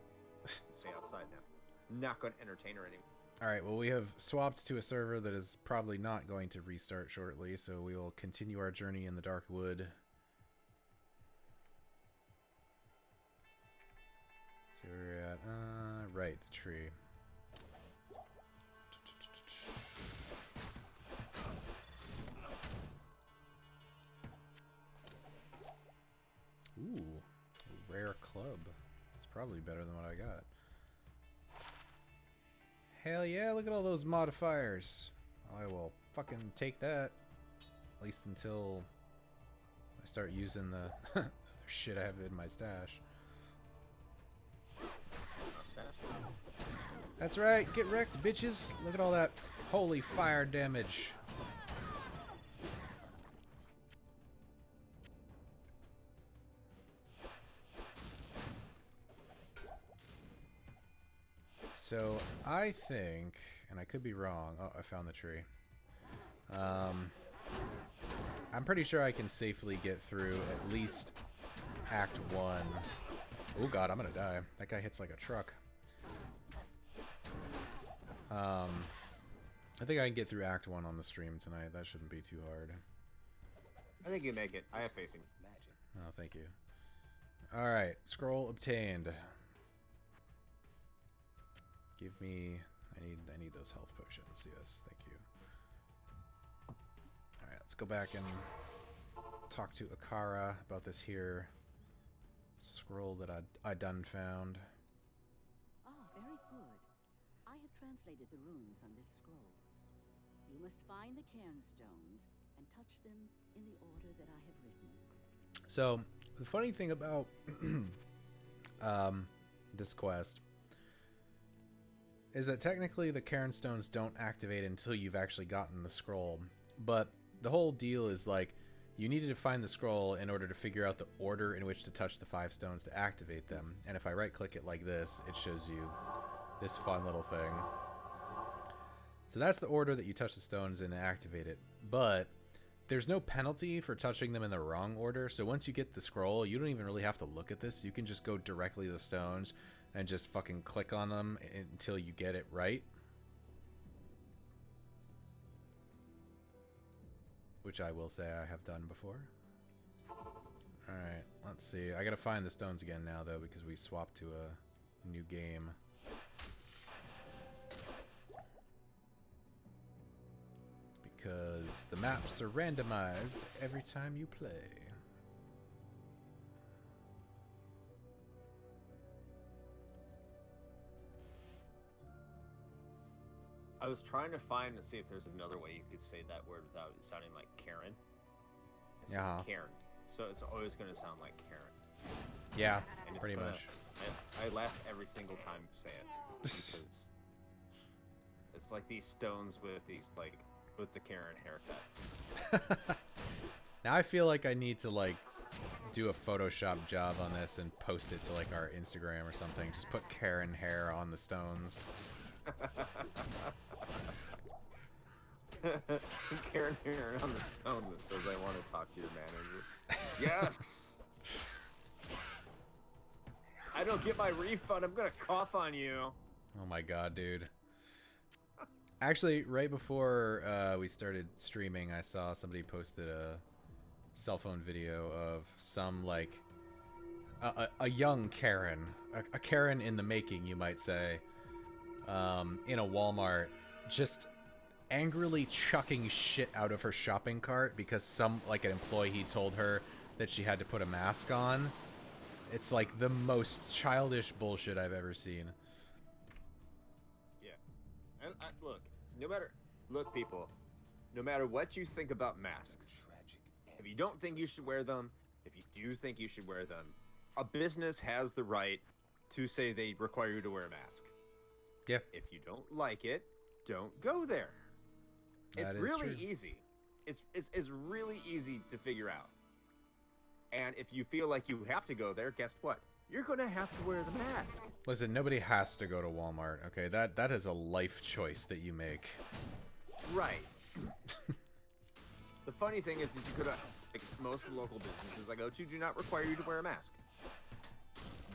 Stay outside now. Not going to entertain her anymore. Alright, well, we have swapped to a server that is probably not going to restart shortly, so we will continue our journey in the Dark Wood. So we're at, right, the tree. Ooh, a rare club. It's probably better than what I got. Hell yeah, look at all those modifiers. I will fucking take that. At least until I start using the other shit I have in my stash. That's right, get wrecked, bitches. Look at all that holy fire damage. So I think, and I could be wrong. Oh, I found the tree. I'm pretty sure I can safely get through at least Act 1. Oh god, I'm gonna die. That guy hits like a truck. I think I can get through Act 1 on the stream tonight. That shouldn't be too hard. I think you make it. I have faith in you. Magic. Oh, thank you. Alright, scroll obtained. Give me... I need those health potions. Yes, thank you. Alright, let's go back and talk to Akara about this here scroll that I done found. Ah, very good. I have translated the runes on this scroll. You must find the cairn stones and touch them in the order that I have written. So, the funny thing about this quest is that technically the cairn stones don't activate until you've actually gotten the scroll. But the whole deal is like, you needed to find the scroll in order to figure out the order in which to touch the 5 stones to activate them. And if I right click it like this, it shows you this fun little thing. So that's the order that you touch the stones in and activate it. But there's no penalty for touching them in the wrong order. So once you get the scroll, you don't even really have to look at this. You can just go directly to the stones and just fucking click on them until you get it right. Which I will say I have done before. Alright, let's see. I gotta find the stones again now, though, because we swapped to a new game. Because the maps are randomized every time you play. I was trying to find to see if there's another way you could say that word without it sounding like Karen. It's just Karen. So it's always going to sound like Karen. Yeah, And it's pretty gonna, much. I laugh every single time you say it. Because it's like these stones with these, like, with the Karen haircut. Now I feel like I need to, like, do a Photoshop job on this and post it to, like, our Instagram or something. Just put Karen hair on the stones. Karen hair on the stone that says, I want to talk to your manager. Yes! I don't get my refund, I'm gonna cough on you. Oh my god, dude. Actually, right before we started streaming, I saw somebody posted a cell phone video of some, like, a young Karen. A Karen in the making, you might say. In a Walmart, just angrily chucking shit out of her shopping cart because an employee told her that she had to put a mask on. It's like the most childish bullshit I've ever seen. Yeah. And look, people, no matter what you think about masks, if you don't think you should wear them, if you do think you should wear them, a business has the right to say they require you to wear a mask. Yeah. If you don't like it, don't go there. It's That is really true. easy. It's really easy to figure out. And if you feel like you have to go there, guess what? You're gonna have to wear the mask. Listen, nobody has to go to Walmart, okay? That is a life choice that you make. Right. The funny thing is you could have, like, most of the local businesses I go to do not require you to wear a mask.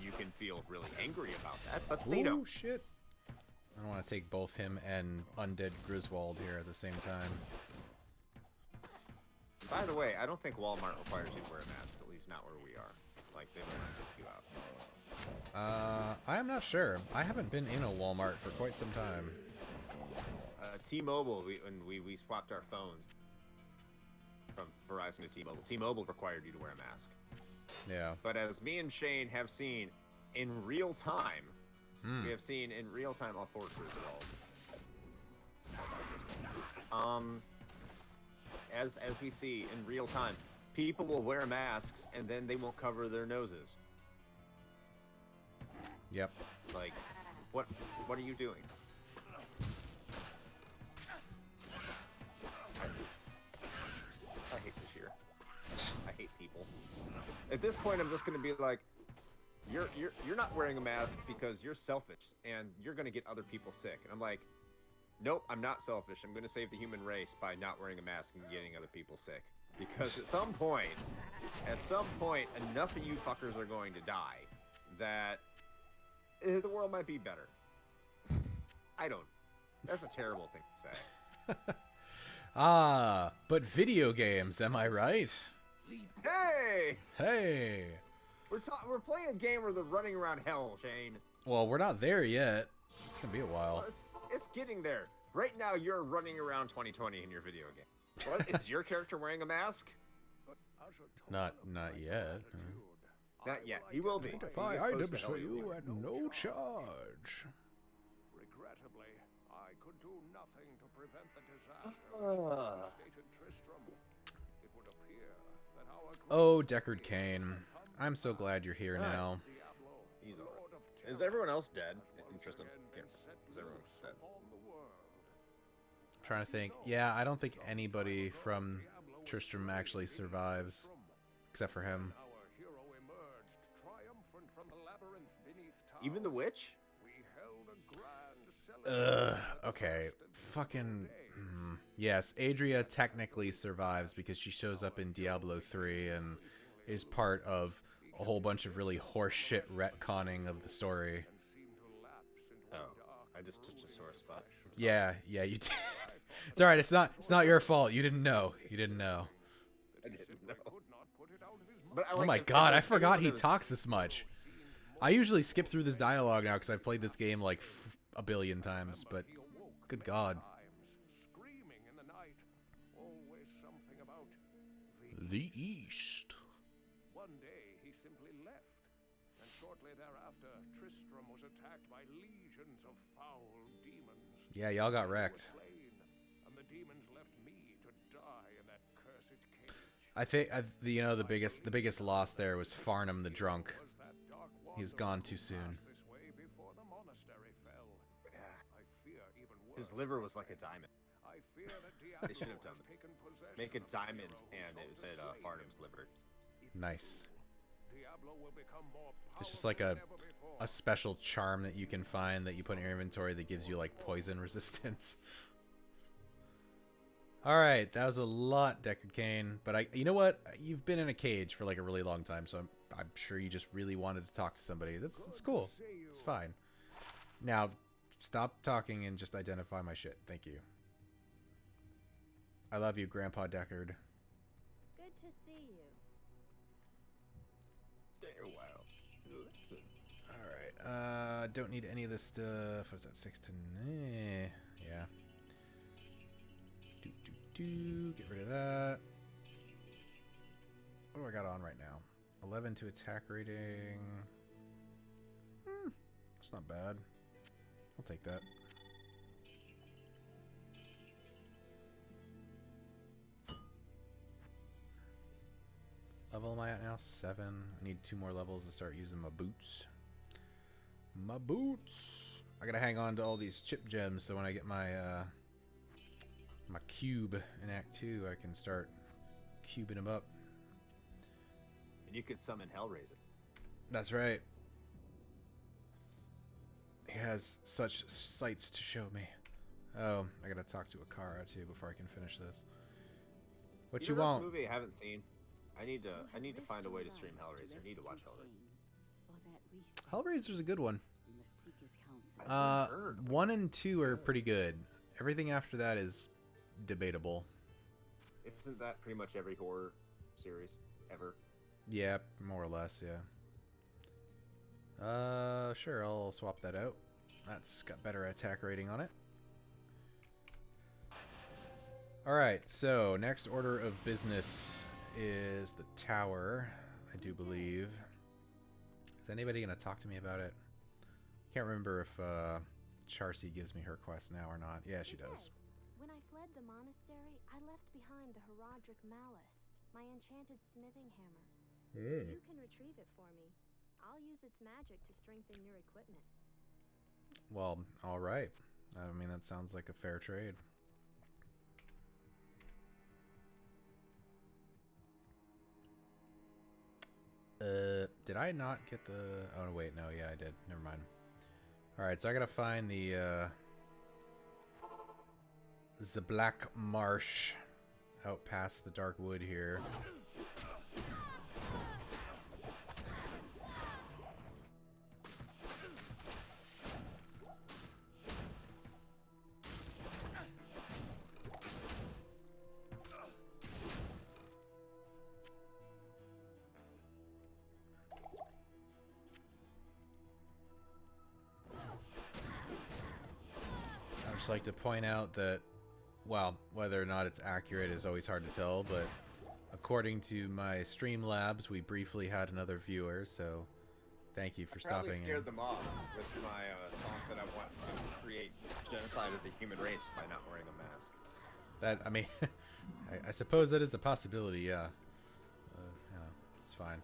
You can feel really angry about that, but they Ooh, don't. shit. I don't want to take both him and Undead Griswold here at the same time. By the way, I don't think Walmart requires you to wear a mask, at least not where we are. Like, they don't kick you out. I am not sure. I haven't been in a Walmart for quite some time. T-Mobile, when we swapped our phones from Verizon to T-Mobile. T-Mobile required you to wear a mask. Yeah. But as me and Shane have seen in real time, we have seen in real time, I'll forward as well. As we see in real time, people will wear masks and then they won't cover their noses. Yep. Like, what are you doing? I hate this year. I hate people. At this point, I'm just gonna be like, you're not wearing a mask because you're selfish and you're gonna get other people sick. And I'm like, nope, I'm not selfish. I'm gonna save the human race by not wearing a mask and getting other people sick. Because at some point, enough of you fuckers are going to die that the world might be better. I don't. That's a terrible thing to say. Ah, but video games, am I right? Hey! Hey! We're playing a game where they're running around hell, Shane. Well, we're not there yet. It's gonna be a while. Well, it's getting there. Right now, you're running around 2020 in your video game. What? Is your character wearing a mask? Not yet. Not yet. He will be. Identify He gets items close to for hell, he you will. at no charge. Regrettably, I could do nothing to prevent the disaster which devastated Tristram. It would appear that our Oh, Deckard Cain. I'm so glad you're here now. He's alright. Is everyone else dead? Interesting. Is everyone dead? I'm trying to think. Yeah, I don't think anybody from Tristram actually survives. Except for him. Our hero emerged triumphant from the labyrinth beneath town. Even the witch? We held a grand celebration. Okay. Fucking... Yes, Adria technically survives because she shows up in Diablo 3 and is part of a whole bunch of really horseshit retconning of the story. Oh, I just touched a sore spot. I'm sorry. Yeah, you did. It's alright, it's not your fault. You didn't know. You didn't know. I didn't know. But I Oh like my if god, I everyone- forgot he everyone talks this much. I usually skip through this dialogue now because I've played this game like a billion times, but good god. Screaming in the night. Always something about The East. One day he simply left, and shortly thereafter Tristram was attacked by legions of foul demons. Yeah, y'all got wrecked. Slain, and the demons left me to die in that cursed cage. I think the biggest loss there was Farnham the drunk. Was that dark He was wanderer gone who too soon. passed this way before the monastery fell. I fear even worse. His liver was like a diamond. I fear that Diablo They should have done has taken possession Make a of the diamond heroes and of it the said slain. Farnham's liver. Nice. Diablo will become more It's just like a powerful than ever before. special charm that you can find that you put in your inventory that gives you like poison resistance. Alright, that was a lot, Deckard Cain. But you know what? You've been in a cage for like a really long time, so I'm sure you just really wanted to talk to somebody. That's cool. It's fine. Now, stop talking and just identify my shit. Thank you. I love you, Grandpa Deckard. Good to see you. Stay a while. Alright, don't need any of this stuff. What is that, 6 to... yeah. Get rid of that. What do I got on right now? 11 to attack rating. That's not bad. I'll take that. Level am I at now? 7. I need 2 more levels to start using my boots. My boots! I gotta hang on to all these chip gems so when I get my my cube in Act 2, I can start cubing them up. And you could summon Hellraiser. That's right. He has such sights to show me. Oh, I gotta talk to Akara too before I can finish this. What you know, want? This movie I haven't seen. I need to find a way to stream Hellraiser. I need to watch Hellraiser. Hellraiser's a good one. You must seek his counsel. I've heard. 1 and 2 are pretty good. Everything after that is debatable. Isn't that pretty much every horror series ever? Yeah, more or less, yeah. Sure, I'll swap that out. That's got better attack rating on it. Alright, so next order of business is the tower, I do believe. Is anybody going to talk to me about it? Can't remember if Charcy gives me her quest now or not. Yeah, she does. When I fled the monastery, I left behind the Herodric Malice, my enchanted smithing hammer. If you can retrieve it for me, I'll use its magic to strengthen your equipment. Well, alright. I mean, that sounds like a fair trade. Did I not get the... Oh, wait, no, yeah, I did. Never mind. Alright, so I gotta find the Black Marsh out past the Dark Wood here. I'd just like to point out that, well, whether or not it's accurate is always hard to tell, but according to my Streamlabs, we briefly had another viewer, so thank you for stopping in. Probably scared them off with my talk that I want to create genocide of the human race by not wearing a mask. That, I mean, I suppose that is a possibility, yeah. Yeah, it's fine.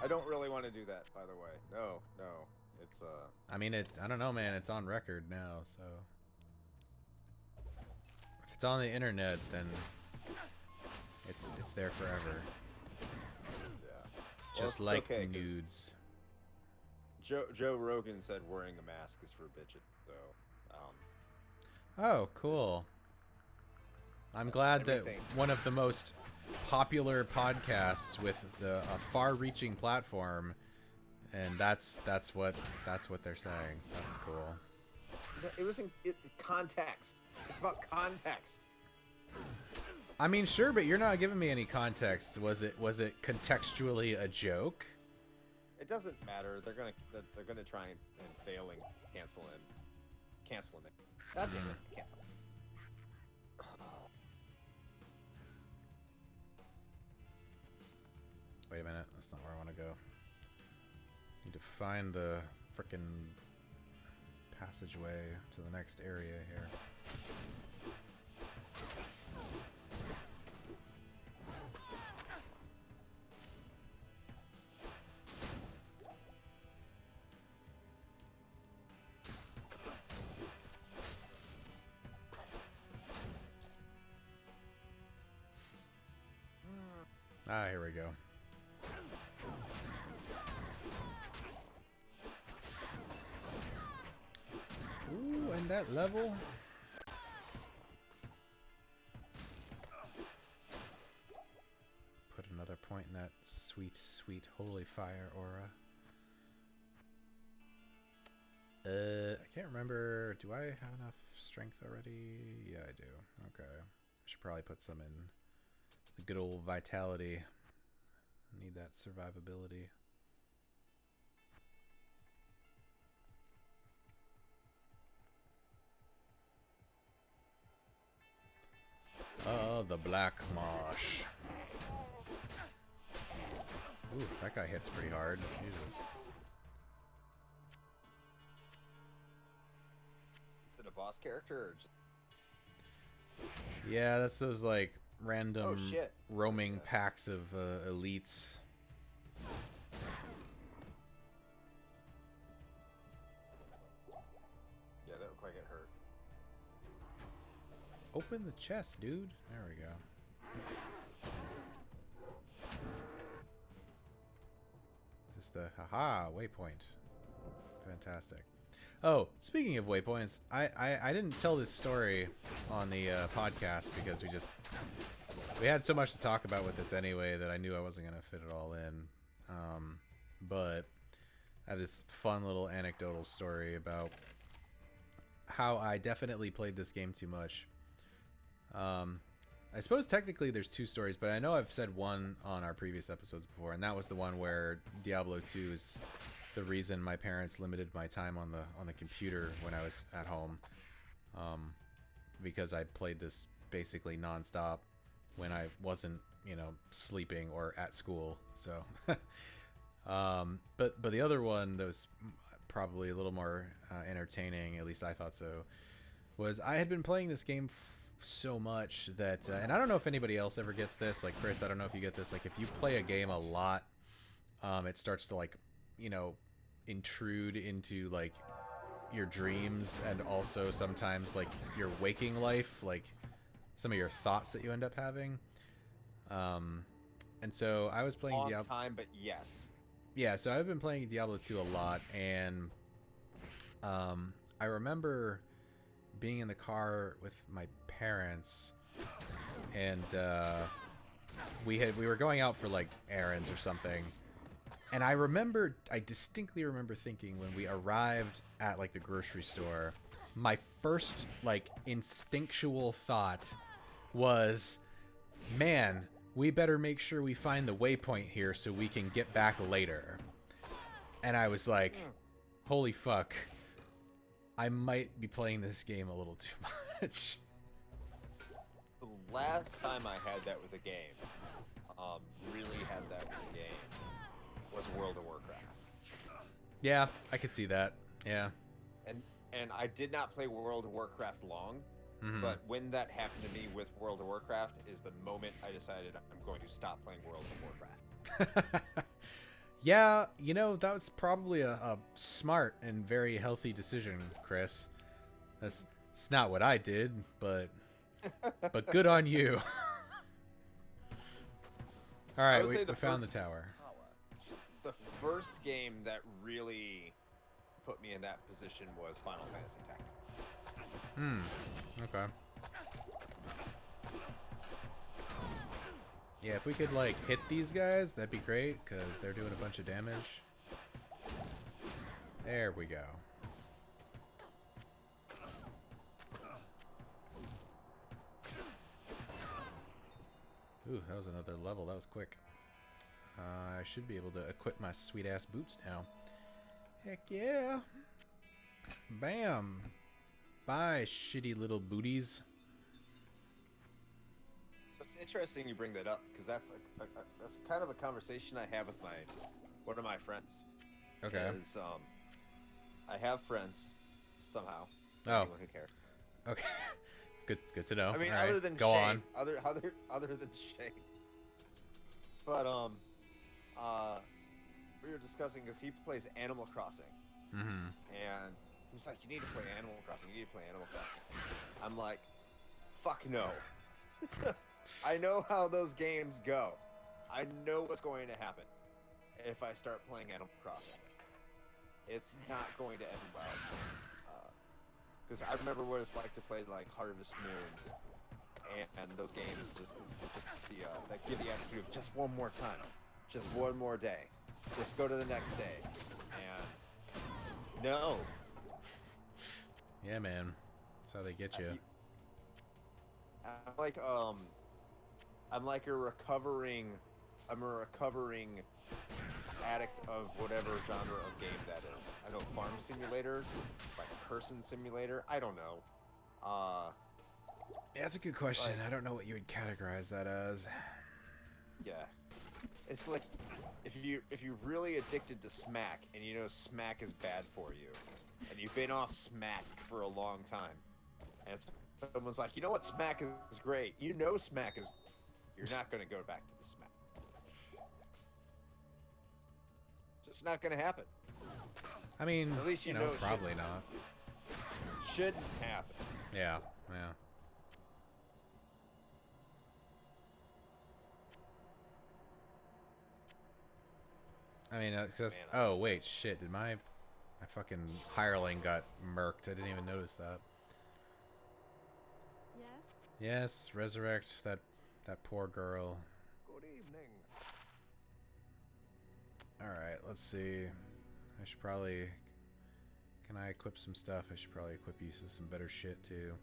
I don't really want to do that, by the way. No, it's I mean, I don't know, man. It's on record now, so if it's on the internet, then it's there forever. yeah. Just Well, like okay, 'cause nudes. Joe Rogan said wearing a mask is for bitches, so Oh, cool. I'm glad that everything. one of the most popular podcasts with a far-reaching platform, and that's what they're saying. That's cool. It was in context. It's about context. I mean, sure, but you're not giving me any context. Was it contextually a joke? It doesn't matter. They're gonna try and fail and cancel it. God damn it! I can't talk. Wait a minute, that's not where I want to go. Need to find the frickin' passageway to the next area here. Ah, here we go. Ooh, and that level. Put another point in that sweet, sweet holy fire aura. I can't remember. Do I have enough strength already? Yeah, I do. Okay. I should probably put some in the good old vitality. I need that survivability. Oh, the Black Marsh. Ooh, that guy hits pretty hard. Jesus. Is it a boss character or just... Yeah, that's those like random Oh, shit. roaming Yeah. packs of elites. open the chest, dude. There we go. Is this the haha waypoint? Fantastic. Oh, speaking of waypoints, I didn't tell this story on the podcast because we had so much to talk about with this anyway that I knew I wasn't gonna fit it all in. But I have this fun little anecdotal story about how I definitely played this game too much. I suppose technically there's two stories, but I know I've said one on our previous episodes before, and that was the one where Diablo 2 is the reason my parents limited my time on the computer when I was at home, because I played this basically nonstop when I wasn't, you know, sleeping or at school. So, but the other one that was probably a little more entertaining, at least I thought so, was I had been playing this game so much that, and I don't know if anybody else ever gets this, like Chris, I don't know if you get this, like if you play a game a lot, it starts to, like, you know, intrude into like your dreams and also sometimes like your waking life, like some of your thoughts that you end up having. And so I was playing Diablo time, but yes. Yeah, so I've been playing Diablo 2 a lot, and I remember being in the car with my parents, and we were going out for like errands or something, and I distinctly remember thinking when we arrived at like the grocery store, my first like instinctual thought was, man, we better make sure we find the waypoint here so we can get back later. And I was like, holy fuck, I might be playing this game a little too much. The last time I had that with a game, really had that with a game, was World of Warcraft. Yeah, I could see that. Yeah. And I did not play World of Warcraft long, but when that happened to me with World of Warcraft is the moment I decided I'm going to stop playing World of Warcraft. Yeah, you know, that was probably a smart and very healthy decision, Chris. It's not what I did, but good on you. All right, we found the tower. The first game that really put me in that position was Final Fantasy Tactics. Okay. Yeah, if we could like hit these guys, that'd be great, because they're doing a bunch of damage. There we go. Ooh, that was another level. That was quick. I should be able to equip my sweet-ass boots now. Heck yeah. Bam. Bye, shitty little booties. So it's interesting you bring that up, because that's kind of a conversation I have with one of my friends. Okay. Because I have friends somehow. Oh. Anyone who cares. Okay. Good to know. I mean, all other right, than go Shane, on. other than Shane. But we were discussing, because he plays Animal Crossing, and he was like, "You need to play Animal Crossing. You need to play Animal Crossing." I'm like, "Fuck no." I know how those games go. I know what's going to happen if I start playing Animal Crossing. It's not going to end well. Because I remember what it's like to play like Harvest Moons and those games. Just that give the attitude of just one more time, just one more day, just go to the next day, and no. Yeah, man. That's how they get you. I'm like a recovering addict of whatever genre of game that is. I know Farm Simulator, like Person Simulator. I don't know. Yeah, that's a good question. I don't know what you would categorize that as. Yeah, it's like if you're really addicted to Smack and you know Smack is bad for you, and you've been off Smack for a long time, and someone's like, you know what, Smack is great. You know Smack is. You're not gonna go back to the Smack. Just not gonna happen. I mean, at least you know probably not. Shouldn't happen. Yeah. I mean, that's, Man, oh wait, shit! Did my fucking hireling got murked? I didn't even notice that. Yes? Yes, resurrect that poor girl. Good evening. All right, let's see. I should probably. Can I equip some stuff? I should probably equip you some better shit too.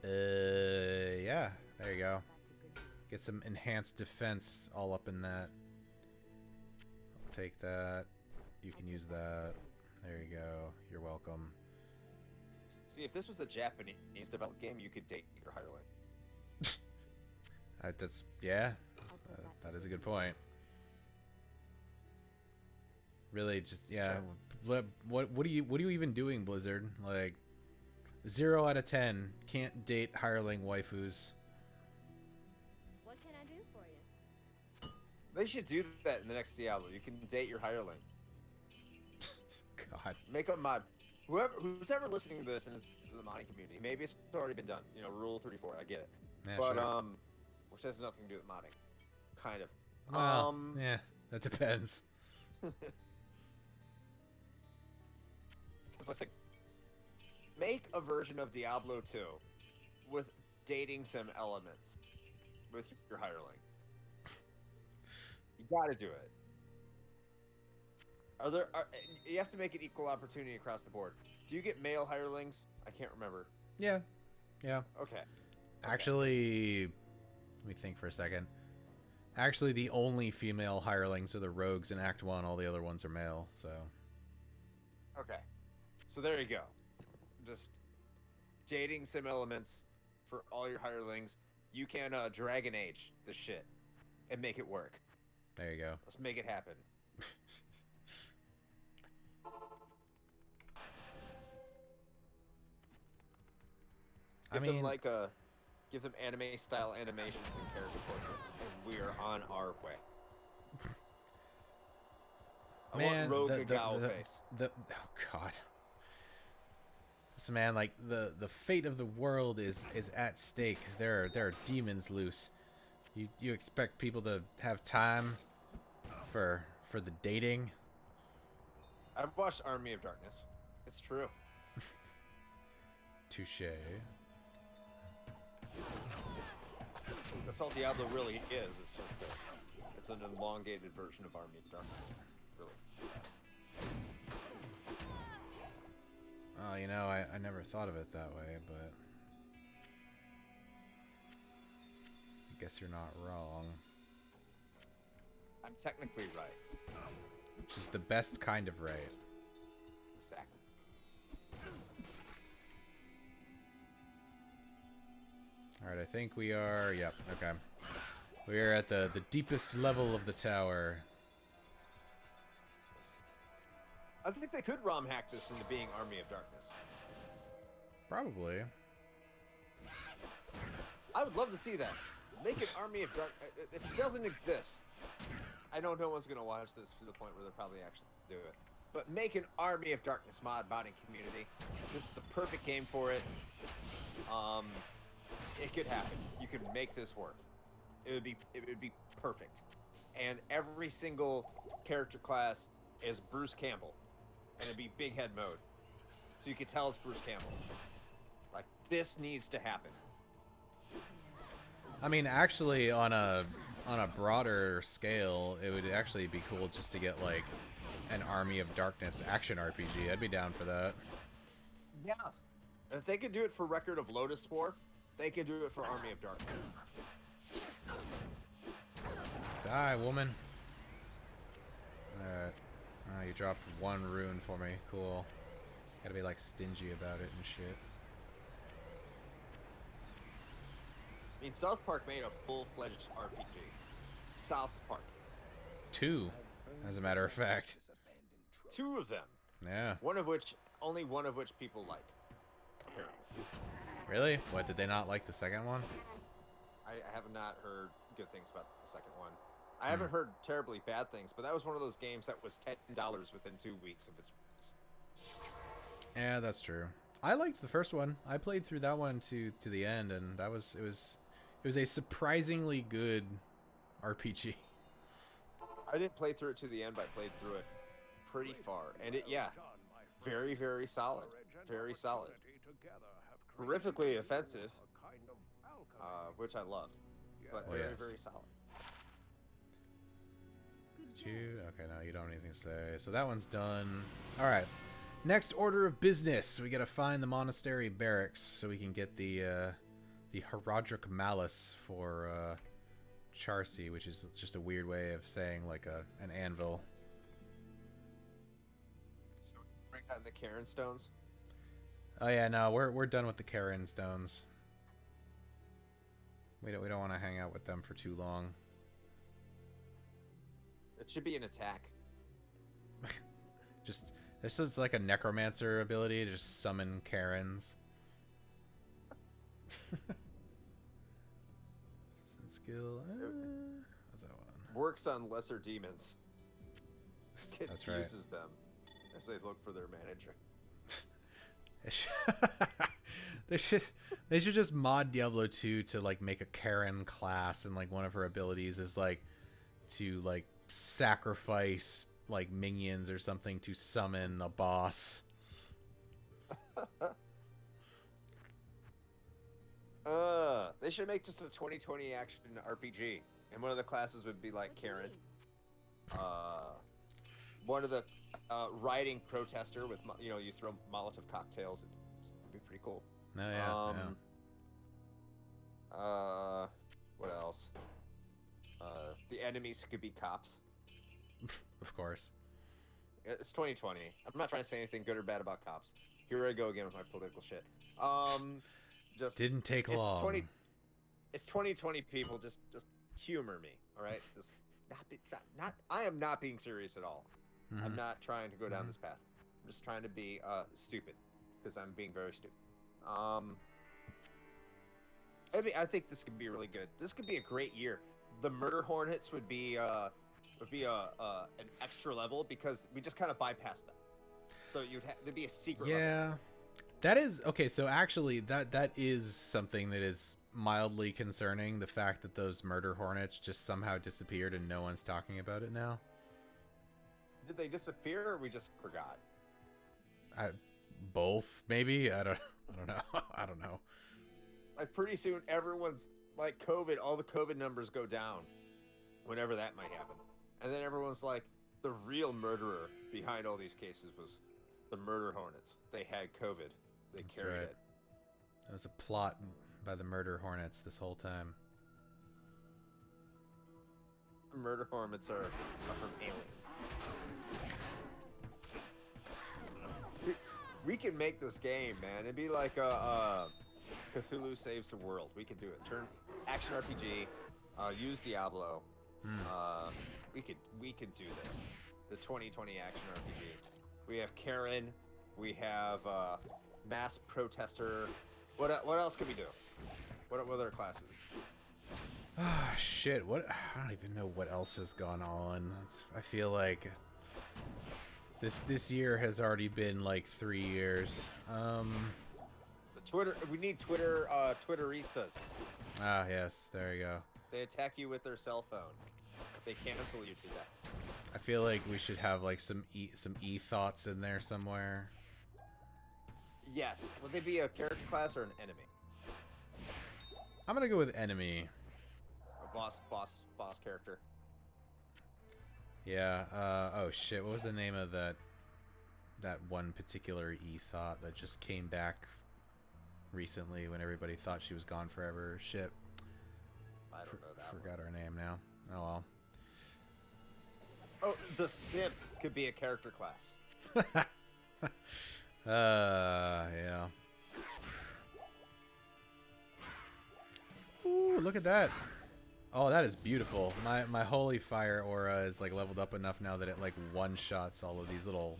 Yeah, there you go. Get some enhanced defense all up in that. I'll take that. You can use that. There you go. You're welcome. See, if this was a Japanese developed game, you could date your hireling. That's yeah. That is a good point. Really, just yeah. What are you even doing, Blizzard? Like 0 out of 10 can't date hireling waifus. What can I do for you? They should do that in the next Diablo. You can date your hireling. God. Make a mod. Who's ever listening to this and is to the modding community, maybe it's already been done. You know, Rule 34. I get it. Yeah, But sure. which has nothing to do with modding. Kind of. Well, yeah, that depends. So it's like, make a version of Diablo 2 with dating sim elements with your hireling. You gotta do it. You have to make it equal opportunity across the board. Do you get male hirelings? I can't remember. Yeah. Yeah. Okay. Actually, let me think for a second. Actually, the only female hirelings are the rogues in Act 1. All the other ones are male, so. Okay. So there you go. Just dating sim elements for all your hirelings. You can Dragon Age the shit and make it work. There you go. Let's make it happen. Give them anime style animations and character portraits, and we are on our way. I Man, want Rogue Gao face. oh god. This man, like the fate of the world is at stake. There are demons loose. You expect people to have time for the dating? I've watched Army of Darkness. It's true. Touche. That's all Diablo really is. It's an elongated version of Army of Darkness. Really. Oh, you know, I never thought of it that way, but I guess you're not wrong. I'm technically right. Which is the best kind of right. Exactly. Alright, I think we are... Yep, okay. We are at the deepest level of the tower. I think they could ROM hack this into being Army of Darkness. Probably. I would love to see that. Make an Army of Dark. If it doesn't exist, I know no one's gonna watch this to the point where they'll probably actually do it. But make an Army of Darkness mod modding community. This is the perfect game for it. It could happen. You could make this work. It would be perfect. And every single character class is Bruce Campbell, and it'd be big head mode, so you could tell it's Bruce Campbell. Like, this needs to happen. I mean, actually, on a broader scale, it would actually be cool just to get like an Army of Darkness action RPG. I'd be down for that. Yeah. If they could do it for Record of Lotus War, they can do it for Army of Darkness. Die, woman. Alright. Oh, you dropped one rune for me. Cool. Gotta be like stingy about it and shit. I mean, South Park made a full-fledged RPG. South Park. 2, as a matter of fact. 2 of them. Yeah. Only one of which people like. Apparently. Really? What, did they not like the second one? I have not heard good things about the second one. I haven't heard terribly bad things, but that was one of those games that was $10 within 2 weeks of its release. Yeah, that's true. I liked the first one. I played through that one to the end, and it was a surprisingly good RPG. I didn't play through it to the end, but I played through it pretty far, and it very, very solid, very solid. Horrifically offensive, which I loved, but very, very solid. Okay, no, you don't have anything to say. So that one's done. All right. Next order of business. We got to find the monastery barracks so we can get the Herodric Malice for Charcy, which is just a weird way of saying like an anvil. So bring out the Karen stones. Oh yeah, no, we're done with the Karen stones. We don't want to hang out with them for too long. It should be an attack. Just this is like a necromancer ability to just summon Karens. Skill. What's that one? Works on lesser demons. That's right. Uses them as they look for their manager. They should just mod Diablo 2 to like make a Karen class, and like one of her abilities is like to like sacrifice like minions or something to summon a boss. They should make just a 2020 action RPG, and one of the classes would be like Karen. One of the riding protester with you throw Molotov cocktails. It'd be pretty cool. Oh yeah. What else? The enemies could be cops. Of course. It's 2020. I'm not trying to say anything good or bad about cops. Here I go again with my political shit. Just didn't take long. It's 2020, people. Just humor me, all right? Just not. I am not being serious at all. Mm-hmm. I'm not trying to go down this path. I'm just trying to be stupid, because I'm being very stupid. I think this could be really good. This could be a great year. The Murder Hornets would be an extra level, because we just kind of bypassed that. So there'd be a secret level. That is okay. So actually, that is something that is mildly concerning. The fact that those Murder Hornets just somehow disappeared and no one's talking about it now. Did they disappear, or we just forgot? Both, maybe. I don't know. I don't know. Like pretty soon, everyone's like COVID. All the COVID numbers go down, whenever that might happen, and then everyone's like, the real murderer behind all these cases was the Murder Hornets. They had COVID. They carried it. It was a plot by the Murder Hornets this whole time. Murder Hornets are from aliens. We can make this game, man. It'd be like Cthulhu Saves the World. We could do it. Turn action RPG. Use Diablo. We could do this. The 2020 action RPG. We have Karen. We have mass protester. What else could we do? What other classes? Ah, shit. What? I don't even know what else has gone on. I feel like this year has already been like 3 years. The Twitter. We need Twitter. Twitteristas. Ah, yes. There you go. They attack you with their cell phone. They cancel you to death. I feel like we should have like some e-thoughts in there somewhere. Yes. Would they be a character class or an enemy? I'm gonna go with enemy. A boss character. Yeah. Oh shit. What was the name of that one particular e-thought that just came back recently when everybody thought she was gone forever? Shit. I don't know that. Forgot her name now. Oh well. Oh, the Simp could be a character class. Yeah. Ooh, look at that. Oh, that is beautiful. My holy fire aura is like leveled up enough now that it like one-shots all of these little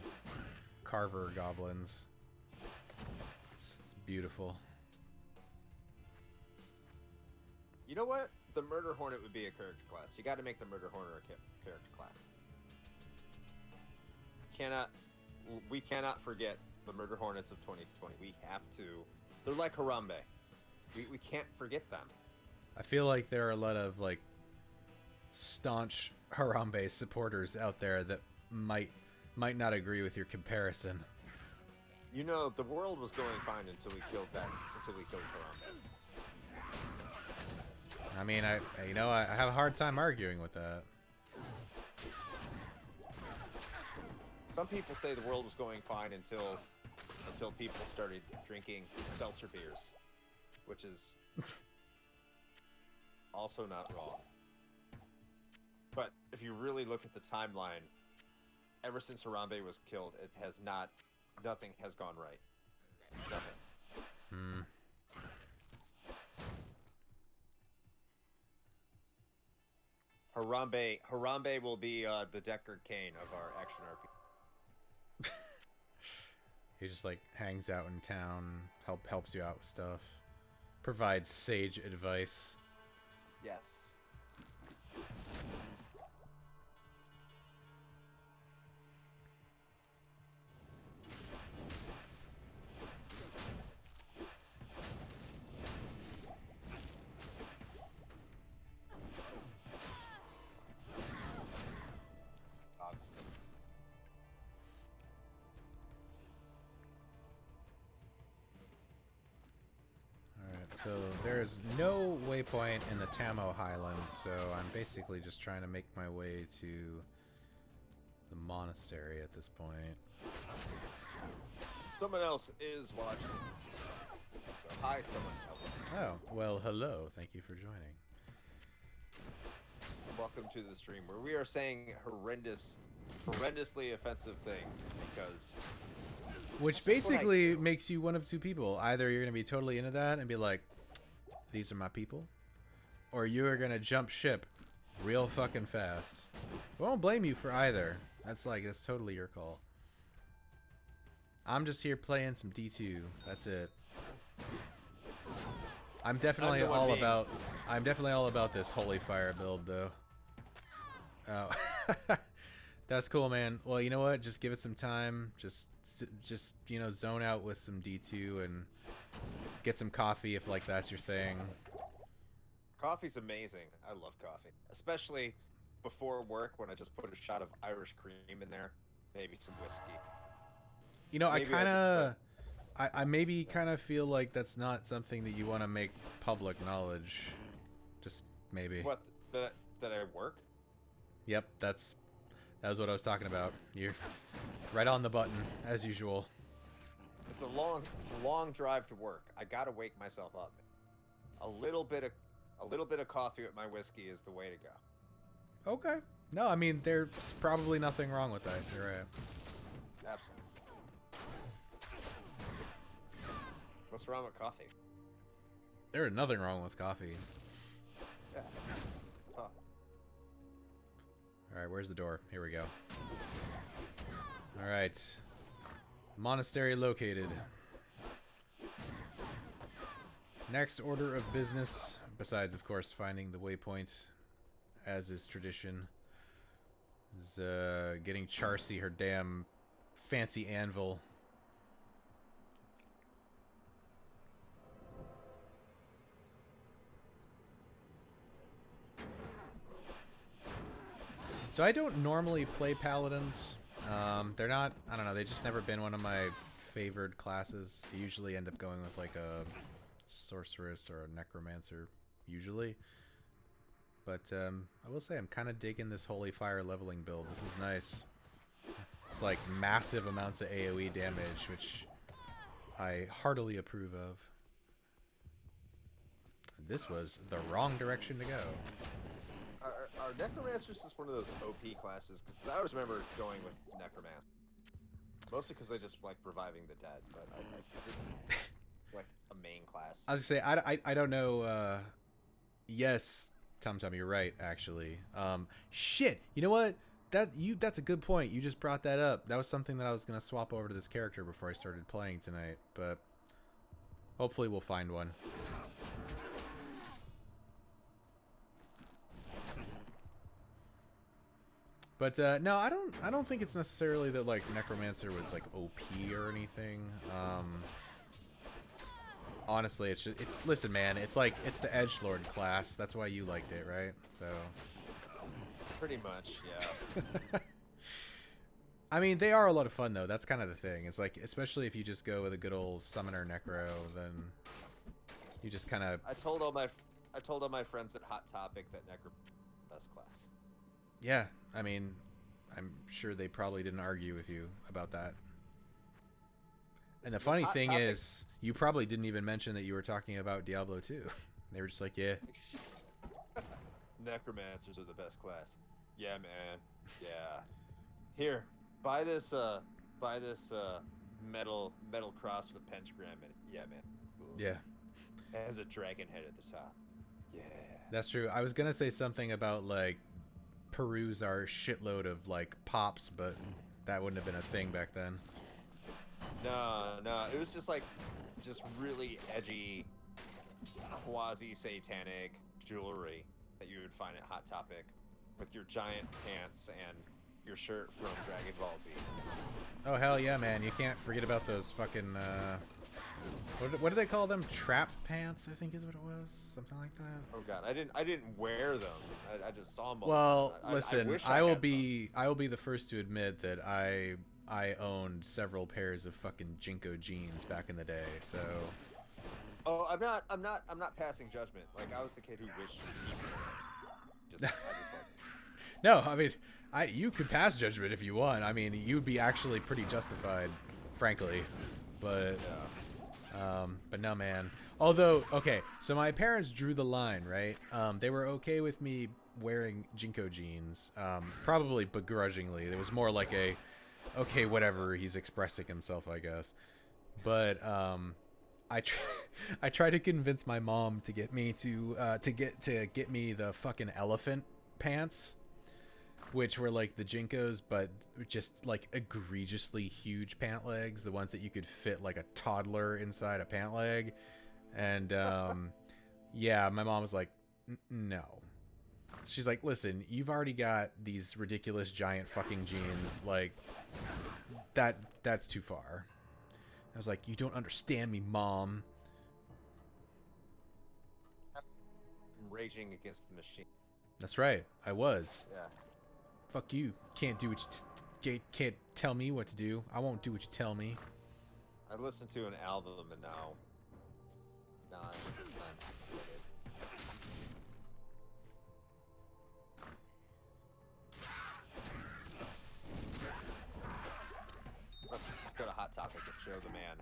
carver goblins. It's beautiful. You know what? The Murder Hornet would be a character class. You got to make the Murder Hornet a character class. We cannot forget the Murder Hornets of 2020. We have to. They're like Harambe. We can't forget them. I feel like there are a lot of like staunch Harambe supporters out there that might not agree with your comparison. You know, the world was going fine until we killed Harambe. I mean, I have a hard time arguing with that. Some people say the world was going fine until people started drinking seltzer beers, which is also not wrong. But if you really look at the timeline, ever since Harambe was killed, nothing has gone right. Nothing. Harambe will be the Deckard Cain of our action RPG. He just like hangs out in town, helps you out with stuff, provides sage advice. Yes. So there is no waypoint in the Tamo Highland, so I'm basically just trying to make my way to the monastery at this point. Someone else is watching. So hi, someone else. Oh, well, hello. Thank you for joining. Welcome to the stream where we are saying horrendously offensive things because... Which basically makes you one of two people. Either you're going to be totally into that and be like, these are my people. Or you are going to jump ship real fucking fast. I won't blame you for either. That's totally your call. I'm just here playing some D2. That's it. I'm definitely all about this Holy Fire build though. Oh. That's cool, man. Well, you know what? Just give it some time. Just zone out with some D2 and get some coffee if like that's your thing. Coffee's amazing. I love coffee, especially before work when I just put a shot of Irish cream in there, maybe some whiskey. You know, I maybe kind of feel like that's not something that you want to make public knowledge. Just maybe. What? That I work? Yep, that was what I was talking about. You're right on the button as usual. It's a long drive to work. I gotta wake myself up. A little bit of coffee with my whiskey is the way to go. Okay. No, I mean there's probably nothing wrong with that. You're right. Absolutely. What's wrong with coffee? There is nothing wrong with coffee. Yeah. Huh. Alright, where's the door? Here we go. Alright. Monastery located. Next order of business, besides of course finding the waypoint, as is tradition, is getting Charcy her damn fancy anvil. So I don't normally play paladins. They're not, I don't know, they've just never been one of my favored classes. I usually end up going with like a sorceress or a necromancer, usually. But I will say I'm kind of digging this Holy Fire leveling build. This is nice. It's like massive amounts of AoE damage, which I heartily approve of. This was the wrong direction to go. Are Necromancers just one of those OP classes? Because I always remember going with Necromancer. Mostly because they just like reviving the dead, but is it like a main class? I was gonna say, I don't know, yes, Tom, you're right, actually. Shit, you know what? That's a good point. You just brought that up. That was something that I was gonna swap over to this character before I started playing tonight, but hopefully we'll find one. But no, I don't think it's necessarily that like Necromancer was like OP or anything. Honestly, it's listen, man, it's the edgelord class. That's why you liked it, right? So Pretty much, yeah. I mean, they are a lot of fun though. That's kind of the thing. It's like, especially if you just go with a good old summoner necro, then you just kind of. I told all my friends at Hot Topic that Necro best class. Yeah, I mean, I'm sure they probably didn't argue with you about that. And the funny thing is, you probably didn't even mention that you were talking about Diablo 2. They were just like, yeah. Necromancers are the best class. Yeah, man. Yeah. Here, buy this metal cross with a pentagram in it. Yeah, man. Cool. Yeah. It has a dragon head at the top. Yeah. That's true. I was gonna say something about like peruse our shitload of like pops, but that wouldn't have been a thing back then. No, it was just like, just really edgy, quasi-satanic jewelry that you would find at Hot Topic, with your giant pants and your shirt from Dragon Ball Z. Oh hell yeah, man! You can't forget about those fucking what do they call them? Trap pants, I think is what it was. Something like that. Oh god, I didn't wear them. I just saw them. Well, listen, I will be some. the first to admit that I owned several pairs of fucking Jinko jeans back in the day. So. Oh, I'm not passing judgment. Like, I was the kid who wished he just wasn't. No, I mean, you could pass judgment if you want. I mean, you'd be actually pretty justified, frankly. But no, man. Although, okay, so my parents drew the line, right? They were okay with me wearing Jinko jeans, probably begrudgingly. It was more like a, okay, whatever, he's expressing himself, I guess. But I tried to convince my mom to get me to get me the fucking elephant pants, which were like the Jinkos, but just like egregiously huge pant legs, the ones that you could fit like a toddler inside a pant leg. And yeah, my mom was like, no. She's like, listen, you've already got these ridiculous giant fucking jeans, like that's too far. I was like, you don't understand me, Mom. I'm raging against the machine. That's right, I was. Yeah. Fuck you. Can't do what you can't tell me what to do. I won't do what you tell me. I listened to an album and now I'm Let's go to Hot Topic and show the man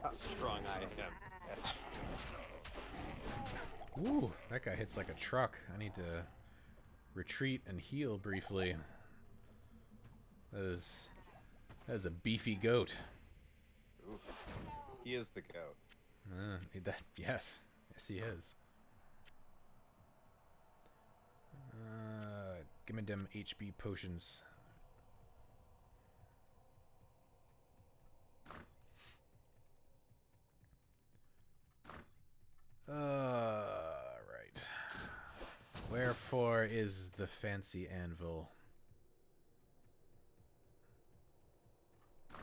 how strong I am. Ooh, that guy hits like a truck. I need to retreat and heal briefly. That is a beefy goat. Ooh, he is the goat. Yes, he is. Give me them HP potions. Right. Wherefore is the fancy anvil? I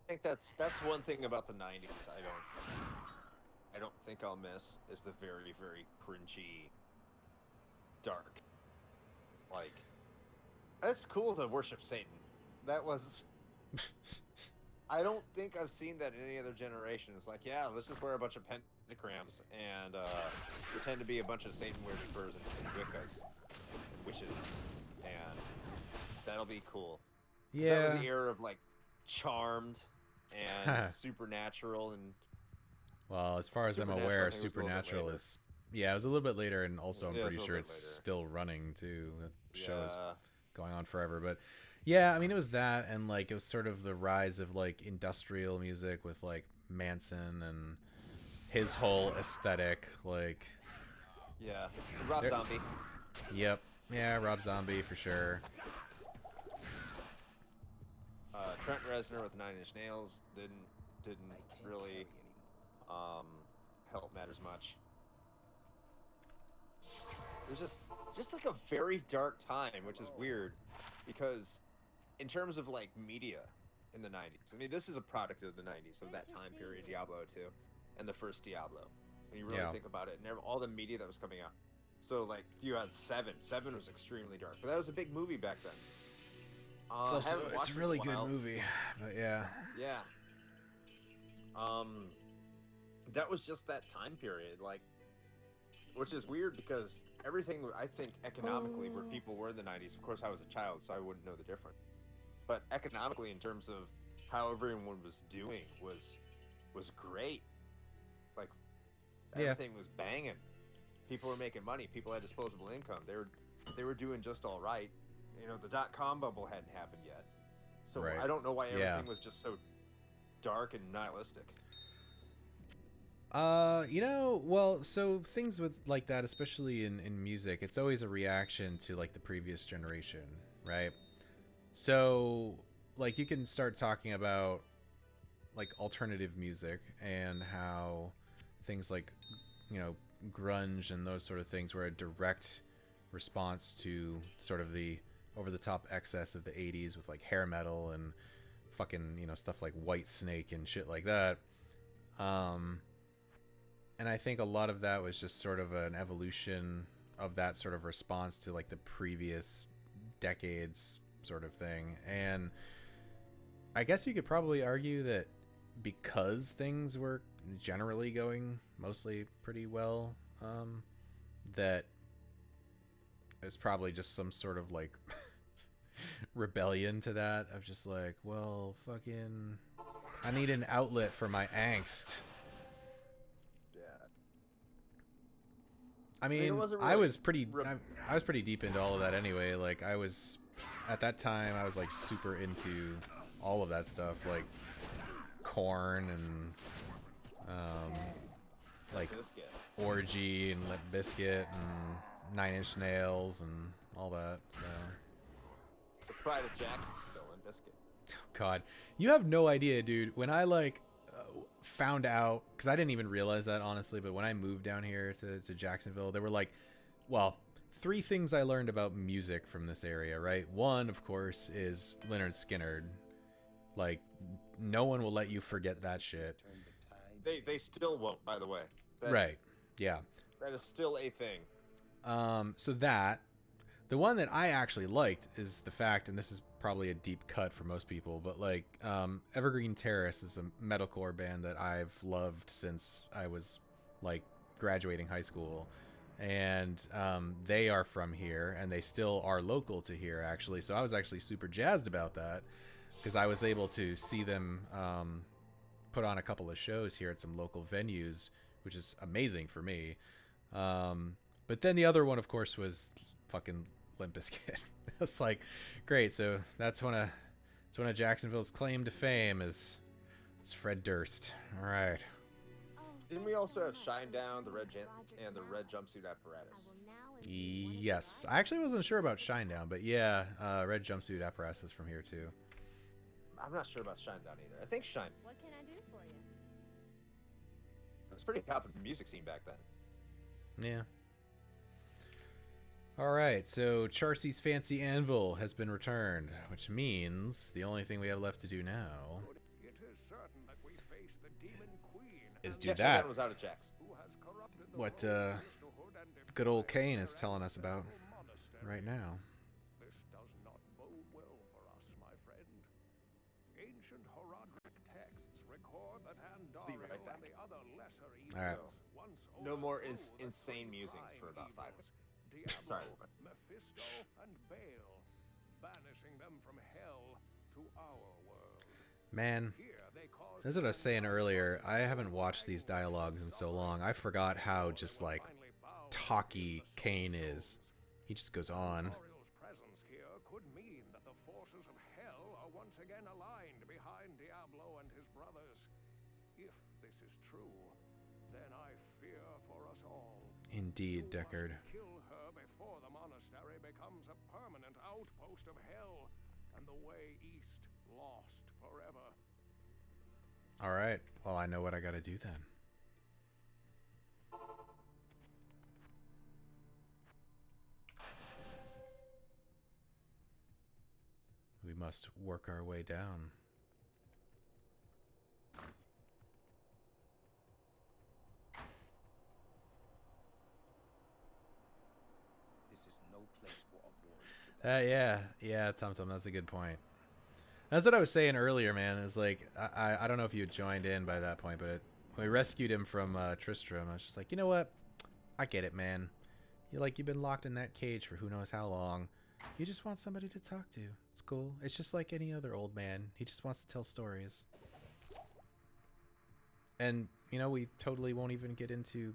think that's one thing about the 90s I don't think I'll miss is the very, very cringy, dark. Like, it's cool to worship Satan. That was I don't think I've seen that in any other generation. It's like, yeah, let's just wear a bunch of pentagrams and pretend to be a bunch of Satan worshippers and Wiccas and witches, and that'll be cool. Yeah. That was the era of like Charmed and Supernatural and. Well, as far as I'm aware, Supernatural is. Yeah, it was a little bit later, and also I'm pretty sure it's still running too. The show's going on forever, but. Yeah, I mean, it was that, and like it was sort of the rise of like industrial music with like Manson and his whole aesthetic, like. Yeah, Rob Zombie. Yep. Yeah, Rob Zombie for sure. Trent Reznor with 9 Inch Nails didn't really help matters much. It was just like a very dark time, which is weird, because in terms of like media in the 90s, I mean, this is a product of the 90s, of that time period, Diablo 2 and the first Diablo. when you really Yeah. think about it, and all the media that was coming out. So like you had Seven. Seven was extremely dark, but that was a big movie back then. It's haven't it's watched a it in really good while. movie, but yeah. Yeah. That was just that time period, like, which is weird because everything I think economically where people were in the 90s. Of course, I was a child, so I wouldn't know the difference. But economically, in terms of how everyone was doing, was great. Like, Yeah. everything was banging. People were making money. People had disposable income. They were doing just all right. You know, the .com bubble hadn't happened yet, so Right. I don't know why Yeah. everything was just so dark and nihilistic. You know, well, so things with like that, especially in music, it's always a reaction to like the previous generation, right? So, like, you can start talking about like alternative music and how things like, you know, grunge and those sort of things were a direct response to sort of the over the top excess of the 80s with like hair metal and fucking, you know, stuff like White Snake and shit like that. And I think a lot of that was just sort of an evolution of that sort of response to like the previous decades sort of thing. And I guess you could probably argue that because things were generally going mostly pretty well, that it's probably just some sort of like rebellion to that of just like, well, fucking, I need an outlet for my angst. I mean, I was pretty deep into all of that anyway. Like, I was, at that time, I was like super into all of that stuff, like Korn and like Orgy and Limp Bizkit and Nine Inch Nails and all that. So, The Pride of Jacksonville and Biscuit. God, you have no idea, dude. When I like found out, because I didn't even realize that honestly, but when I moved down here to Jacksonville, there were like, well, 3 things I learned about music from this area, right? One, of course, is Lynyrd Skynyrd. Like, no one will let you forget that shit. They still won't, by the way. Right. Yeah. That is still a thing. So that, the one that I actually liked is the fact, and this is probably a deep cut for most people, but like Evergreen Terrace is a metalcore band that I've loved since I was like graduating high school, and they are from here and they still are local to here actually. So I was actually super jazzed about that because I was able to see them put on a couple of shows here at some local venues, which is amazing for me. But then the other one, of course, was fucking Limp Bizkit. It's like, great. So that's one of Jacksonville's claim to fame is Fred Durst. All right. Didn't we also have Shinedown, the red jumpsuit apparatus? Yes, I actually wasn't sure about Shinedown, but yeah, red jumpsuit apparatus is from here too. I'm not sure about Shinedown either. I think Shine. What can I do for you? It was pretty top of the music scene back then. Yeah. Alright, so Charcy's Fancy Anvil has been returned, which means the only thing we have left to do now It is certain that we face the Demon Queen is do Yeah, that. Shinedown was out of Jax. who has corrupted the What whole sisterhood and good old defiled Kane their is telling us about ancestral monastery. right now. This does not bode well for us, my friend. Ancient Horadric texts record that Be Andario right back. and the other lesser evils All right. once No more overthrew the insane three musings for prime about 5 evils, minutes. Diablo, Sorry. Mephisto, and Baal, banishing them from hell to our world. Man, Here they caused that's what I was saying earlier. I haven't watched these dialogues in so long. I forgot how just like talky Kane is. He just goes on. Oriel's presence here could mean that the forces of hell are once again aligned behind Diablo and his brothers. If this is true, then I fear for us all. Indeed, You Deckard. must kill her before the monastery becomes a permanent outpost of hell, and the way east lost forever. Alright, well, I know what I gotta do then. We must work our way down. Yeah, Tom, that's a good point. That's what I was saying earlier, man. Is like I don't know if you had joined in by that point, but when we rescued him from Tristram, I was just like, you know what? I get it, man. You've been locked in that cage for who knows how long. You just want somebody to talk to. It's cool. It's just like any other old man. He just wants to tell stories. And we totally won't even get into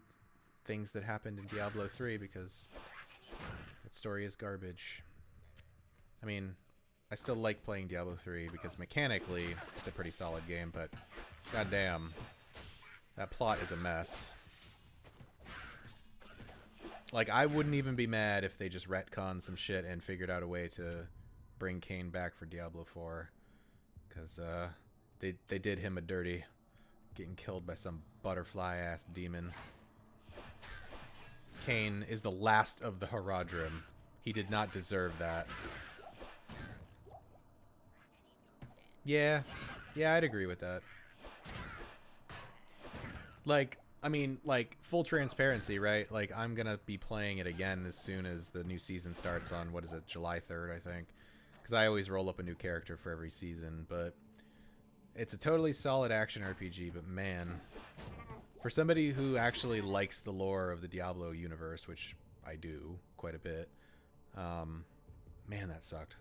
things that happened in Diablo 3 because that story is garbage. I mean, I still like playing Diablo 3 because mechanically it's a pretty solid game, but goddamn, that plot is a mess. Like, I wouldn't even be mad if they just retconned some shit and figured out a way to bring Cain back for Diablo 4. Because they did him a dirty, getting killed by some butterfly-ass demon. Cain is the last of the Haradrim. He did not deserve that. Yeah, I'd agree with that. Like, I mean, like, full transparency, right? Like, I'm gonna be playing it again as soon as the new season starts on, what is it, July 3rd, I think. Because I always roll up a new character for every season, but it's a totally solid action RPG, but man, for somebody who actually likes the lore of the Diablo universe, which I do quite a bit, man, that sucked.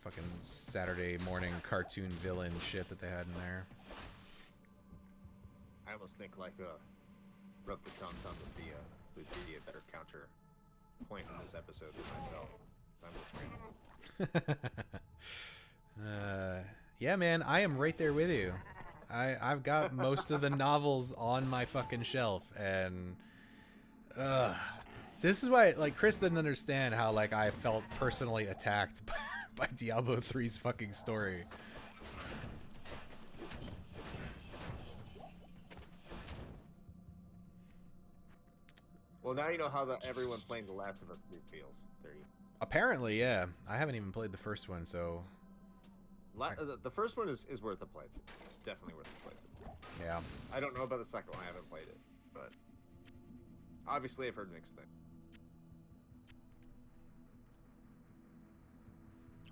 Fucking Saturday morning cartoon villain shit that they had in there. I almost think like rub the tom-tom would be a better counter point in this episode than myself. I'm just random. Yeah, man, I am right there with you. I've got most of the novels on my fucking shelf, and this is why, like, Chris didn't understand how, like, I felt personally attacked by Diablo 3's fucking story. Well, now you know how everyone playing The Last of Us 3 feels. There you. Apparently, yeah. I haven't even played the first one, so the first one is worth a play. It's definitely worth a play. Yeah. I don't know about the second one. I haven't played it, but obviously I've heard mixed things.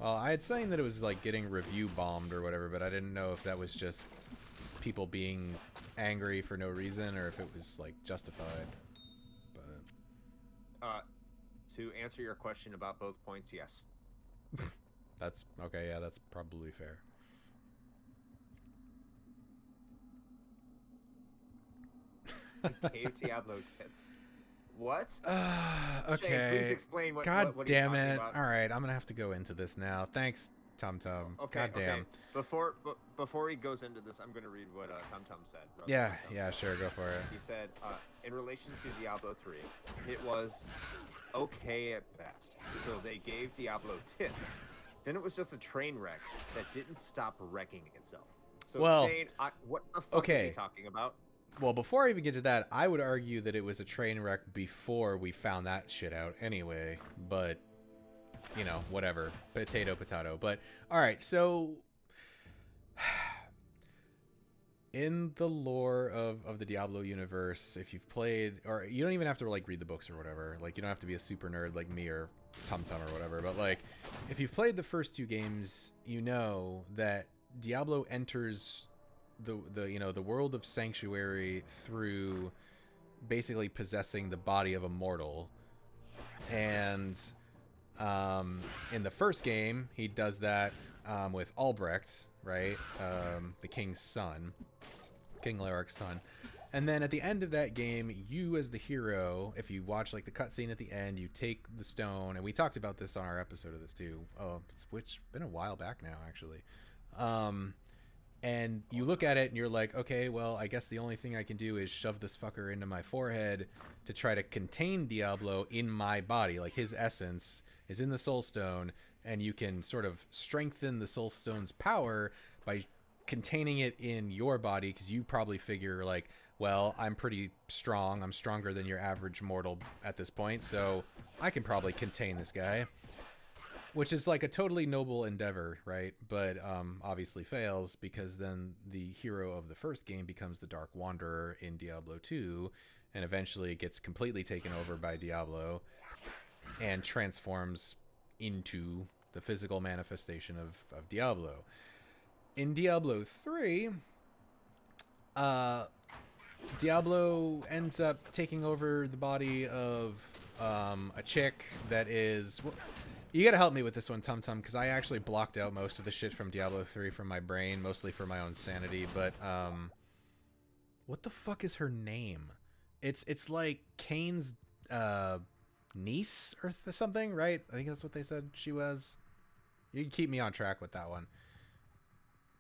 Well, I had saying that it was like getting review bombed or whatever, but I didn't know if that was just people being angry for no reason or if it was like justified. But to answer your question about both points, yes. That's okay. Yeah, that's probably fair. Cave Diablo tits. What? Okay. Shane, please explain what. God what damn it! About. All right, I'm gonna have to go into this now. Thanks, Tom. Okay. God damn. Okay. Before he goes into this, I'm gonna read what Tom said. Yeah, sure, go for it. He said, in relation to Diablo 3, it was okay at best. So they gave Diablo tits. Then it was just a train wreck that didn't stop wrecking itself. So well, Shane, what the fuck is he talking about? Well, before I even get to that, I would argue that it was a train wreck before we found that shit out anyway. But, you know, whatever. Potato. But, alright, so in the lore of the Diablo universe, if you've played, or you don't even have to, like, read the books or whatever. Like, you don't have to be a super nerd like me or Tum or whatever. But, like, if you've played the first two games, you know that Diablo enters the world of Sanctuary through basically possessing the body of a mortal. And in the first game, he does that with Albrecht, right? The king's son, King Laroc's son. And then at the end of that game, you as the hero, if you watch like the cutscene at the end, you take the stone, and we talked about this on our episode of this too. It's been a while back now, actually. And you look at it and you're like, okay, well, I guess the only thing I can do is shove this fucker into my forehead to try to contain Diablo in my body. Like, his essence is in the Soul Stone, and you can sort of strengthen the Soul Stone's power by containing it in your body, because you probably figure, like, well, I'm pretty strong. I'm stronger than your average mortal at this point, so I can probably contain this guy. which is like a totally noble endeavor, right? But obviously fails because then the hero of the first game becomes the Dark Wanderer in Diablo 2, and eventually gets completely taken over by Diablo and transforms into the physical manifestation of Diablo. In Diablo 3, Diablo ends up taking over the body of a chick that is... You gotta help me with this one, Tum Tum, because I actually blocked out most of the shit from Diablo 3 from my brain, mostly for my own sanity, but what the fuck is her name? It's like Kane's niece or something, right? I think that's what they said she was. You can keep me on track with that one.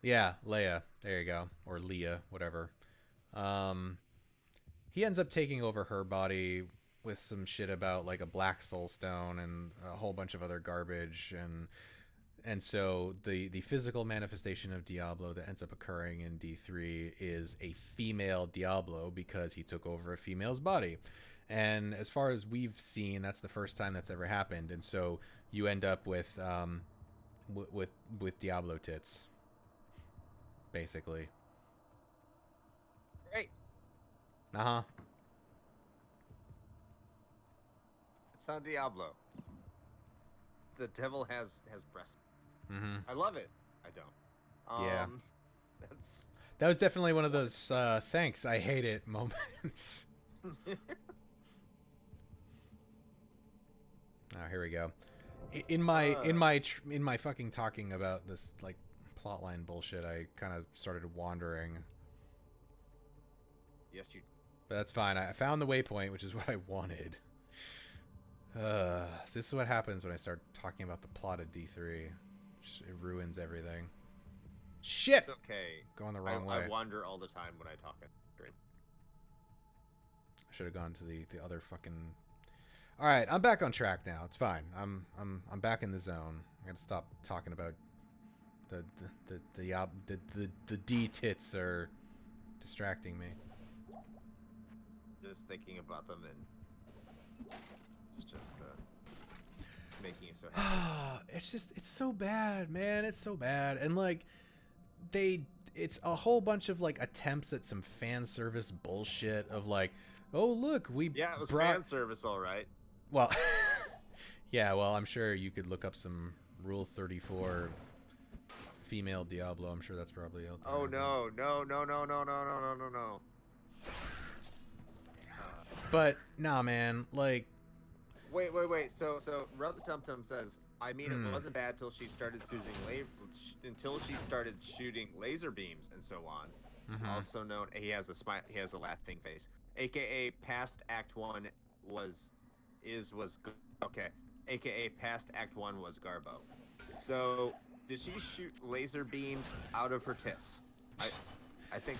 Yeah, Leia. There you go. Or Leah, whatever. He ends up taking over her body with some shit about like a black soul stone and a whole bunch of other garbage, and so the physical manifestation of Diablo that ends up occurring in D3 is a female Diablo because he took over a female's body. And as far as we've seen, that's the first time that's ever happened. And so you end up with Diablo tits, basically. Great. Uh-huh. It's on Diablo. The devil has breasts. Mm-hmm. I love it. I don't. Yeah. That was definitely one of those thanks, I hate it moments. Oh, here we go. In my fucking talking about this like plotline bullshit, I kind of started wandering. Yes, you. But that's fine. I found the waypoint, which is what I wanted. So this is what happens when I start talking about the plot of D3. It ruins everything. Shit! It's okay. Going the wrong way. I wander all the time when I talk. I should have gone to the other fucking... All right, I'm back on track now. It's fine. I'm back in the zone. I gotta stop talking about the D tits are distracting me. Just thinking about them, and it's just it's making you so happy. It's so bad, man. It's so bad, and like it's a whole bunch of like attempts at some fan service bullshit of like, oh look, it was fan service, all right. Well, yeah, well, I'm sure you could look up some Rule 34 female Diablo. I'm sure that's probably out there. Oh, no. But, nah, man, like... Wait. So Route the Tum Tum says, I mean, it wasn't bad till she started shooting laser beams and so on. Mm-hmm. Also known, he has a laughing face. AKA past Act 1 AKA past Act 1 was Garbo. So, did she shoot laser beams out of her tits? I think,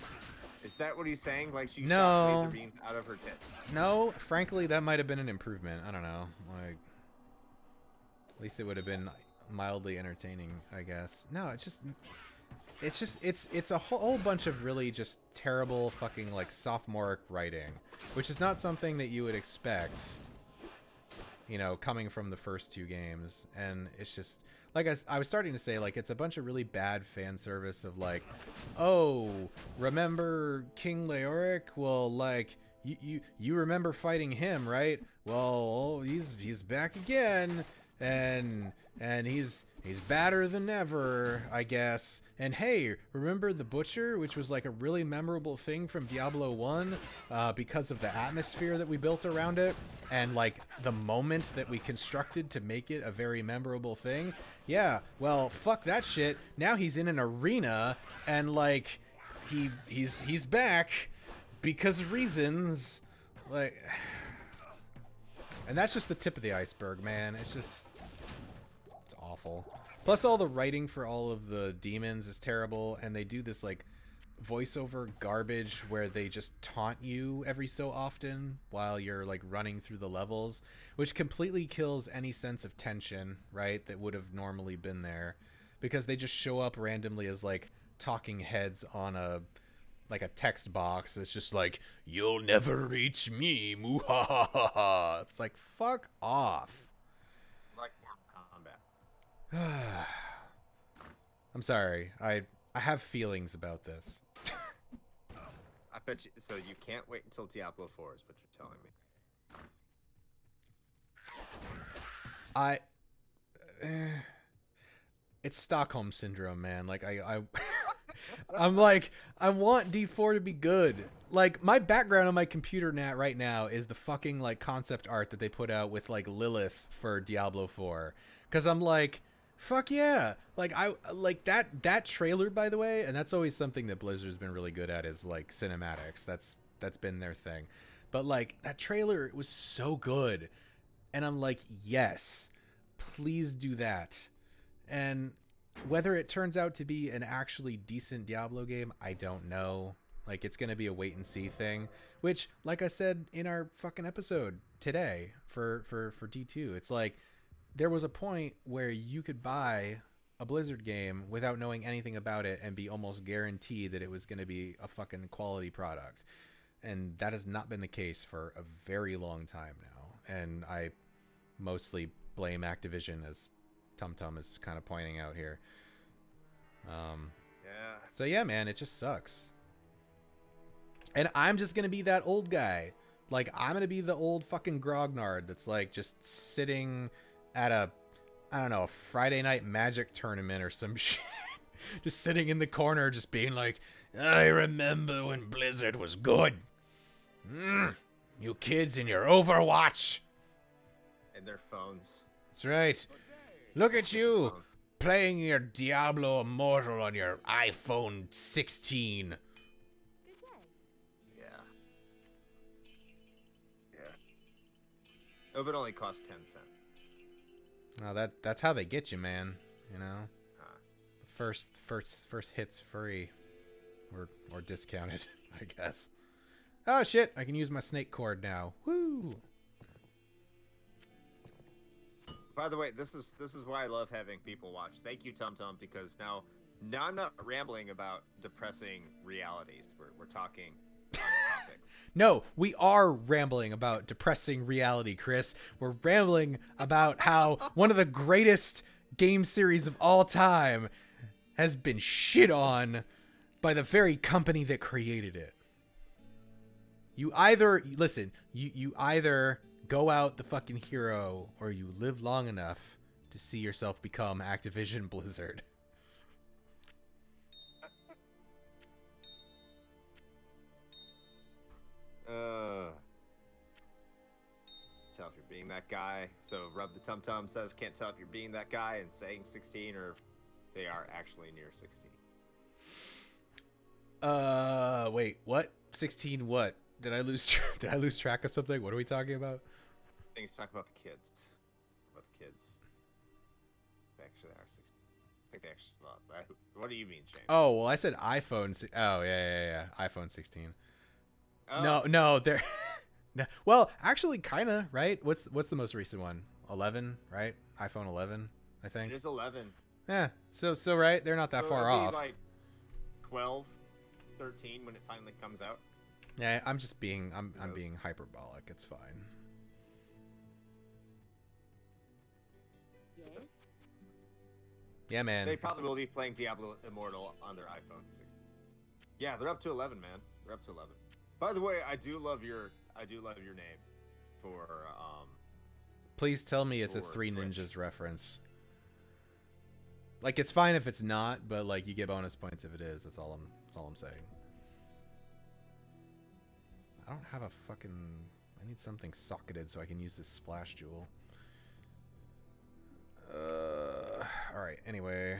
is that what he's saying? Like she shot laser beams out of her tits? No, frankly, that might have been an improvement. I don't know. Like, at least it would have been mildly entertaining, I guess. No, it's a whole bunch of really just terrible fucking like sophomoric writing, which is not something that you would expect, you know, coming from the first two games. And it's just like I was starting to say, like, it's a bunch of really bad fan service of like, oh, remember King Leoric? Well, like you remember fighting him, right? Well, he's back again, and he's badder than ever, I guess. And hey, remember the Butcher, which was like a really memorable thing from Diablo 1 because of the atmosphere that we built around it and like the moment that we constructed to make it a very memorable thing. Yeah, well, fuck that shit. Now he's in an arena and like he's back because reasons, like, and that's just the tip of the iceberg, man. It's awful. Plus all the writing for all of the demons is terrible, and they do this like voiceover garbage where they just taunt you every so often while you're like running through the levels, which completely kills any sense of tension, right, that would have normally been there, because they just show up randomly as like talking heads on a text box that's just like, you'll never reach me, muhahaha. It's like, fuck off. Like Mortal Kombat. I'm sorry. I have feelings about this. I bet you. So you can't wait until Diablo 4 is what you're telling me. It's Stockholm syndrome, man. Like I'm like, I want D4 to be good. Like, my background on my computer right now is the fucking like concept art that they put out with like Lilith for Diablo 4. Cause I'm like, fuck yeah. Like I like that trailer, by the way, and that's always something that Blizzard's been really good at, is like cinematics. That's been their thing. But like, that trailer was so good. And I'm like, yes, please do that. And whether it turns out to be an actually decent Diablo game, I don't know. Like, it's going to be a wait and see thing, which, like I said in our fucking episode today for D2, it's like, there was a point where you could buy a Blizzard game without knowing anything about it and be almost guaranteed that it was going to be a fucking quality product. And that has not been the case for a very long time now. And I mostly blame Activision, as TumTum is kind of pointing out here. Yeah. So yeah, man, it just sucks. And I'm just gonna be that old guy. Like, I'm gonna be the old fucking grognard that's like just sitting at a, I don't know, a Friday night Magic tournament or some shit. Just sitting in the corner, just being like, I remember when Blizzard was good. You kids in your Overwatch. And their phones. That's right. Look at you, playing your Diablo Immortal on your iPhone 16. Good day. Yeah. Yeah. Oh, but it only costs 10 cents. Well, that's how they get you, man. You know, Huh. first hit's free, or discounted, I guess. Oh shit! I can use my snake cord now. Woo! By the way, this is why I love having people watch. Thank you, TumTum, because now I'm not rambling about depressing realities. We're talking on topic. No, we are rambling about depressing reality, Chris. We're rambling about how one of the greatest game series of all time has been shit on by the very company that created it. You either go out the fucking hero, or you live long enough to see yourself become Activision Blizzard. Tell if you're being that guy. So Rub the TumTum says can't tell if you're being that guy and saying 16 or if they are actually near 16. Wait, what? 16 what? Did I lose track of something? What are we talking about? Things talk about the kids. About the kids. They actually are 16. I think they actually. What do you mean, Shane? Oh, well, I said iPhone. Oh, yeah. iPhone 16. Oh. No, they're. No. Well, actually, kind of, right? What's the most recent one? 11, right? iPhone 11, I think. It is 11. Yeah. So right, they're not that far it'll be off. like 12, 13 when it finally comes out. Yeah, I'm being hyperbolic. It's fine. Yes? Yeah, man. They probably will be playing Diablo Immortal on their iPhones. Yeah, they're up to 11, man. They're up to 11. By the way, I do love your name for Please tell me it's a for Three Twitch. Ninjas reference. Like, it's fine if it's not, but like, you get bonus points if it is. That's all I'm saying. I don't have a fucking. I need something socketed so I can use this splash jewel. All right. Anyway,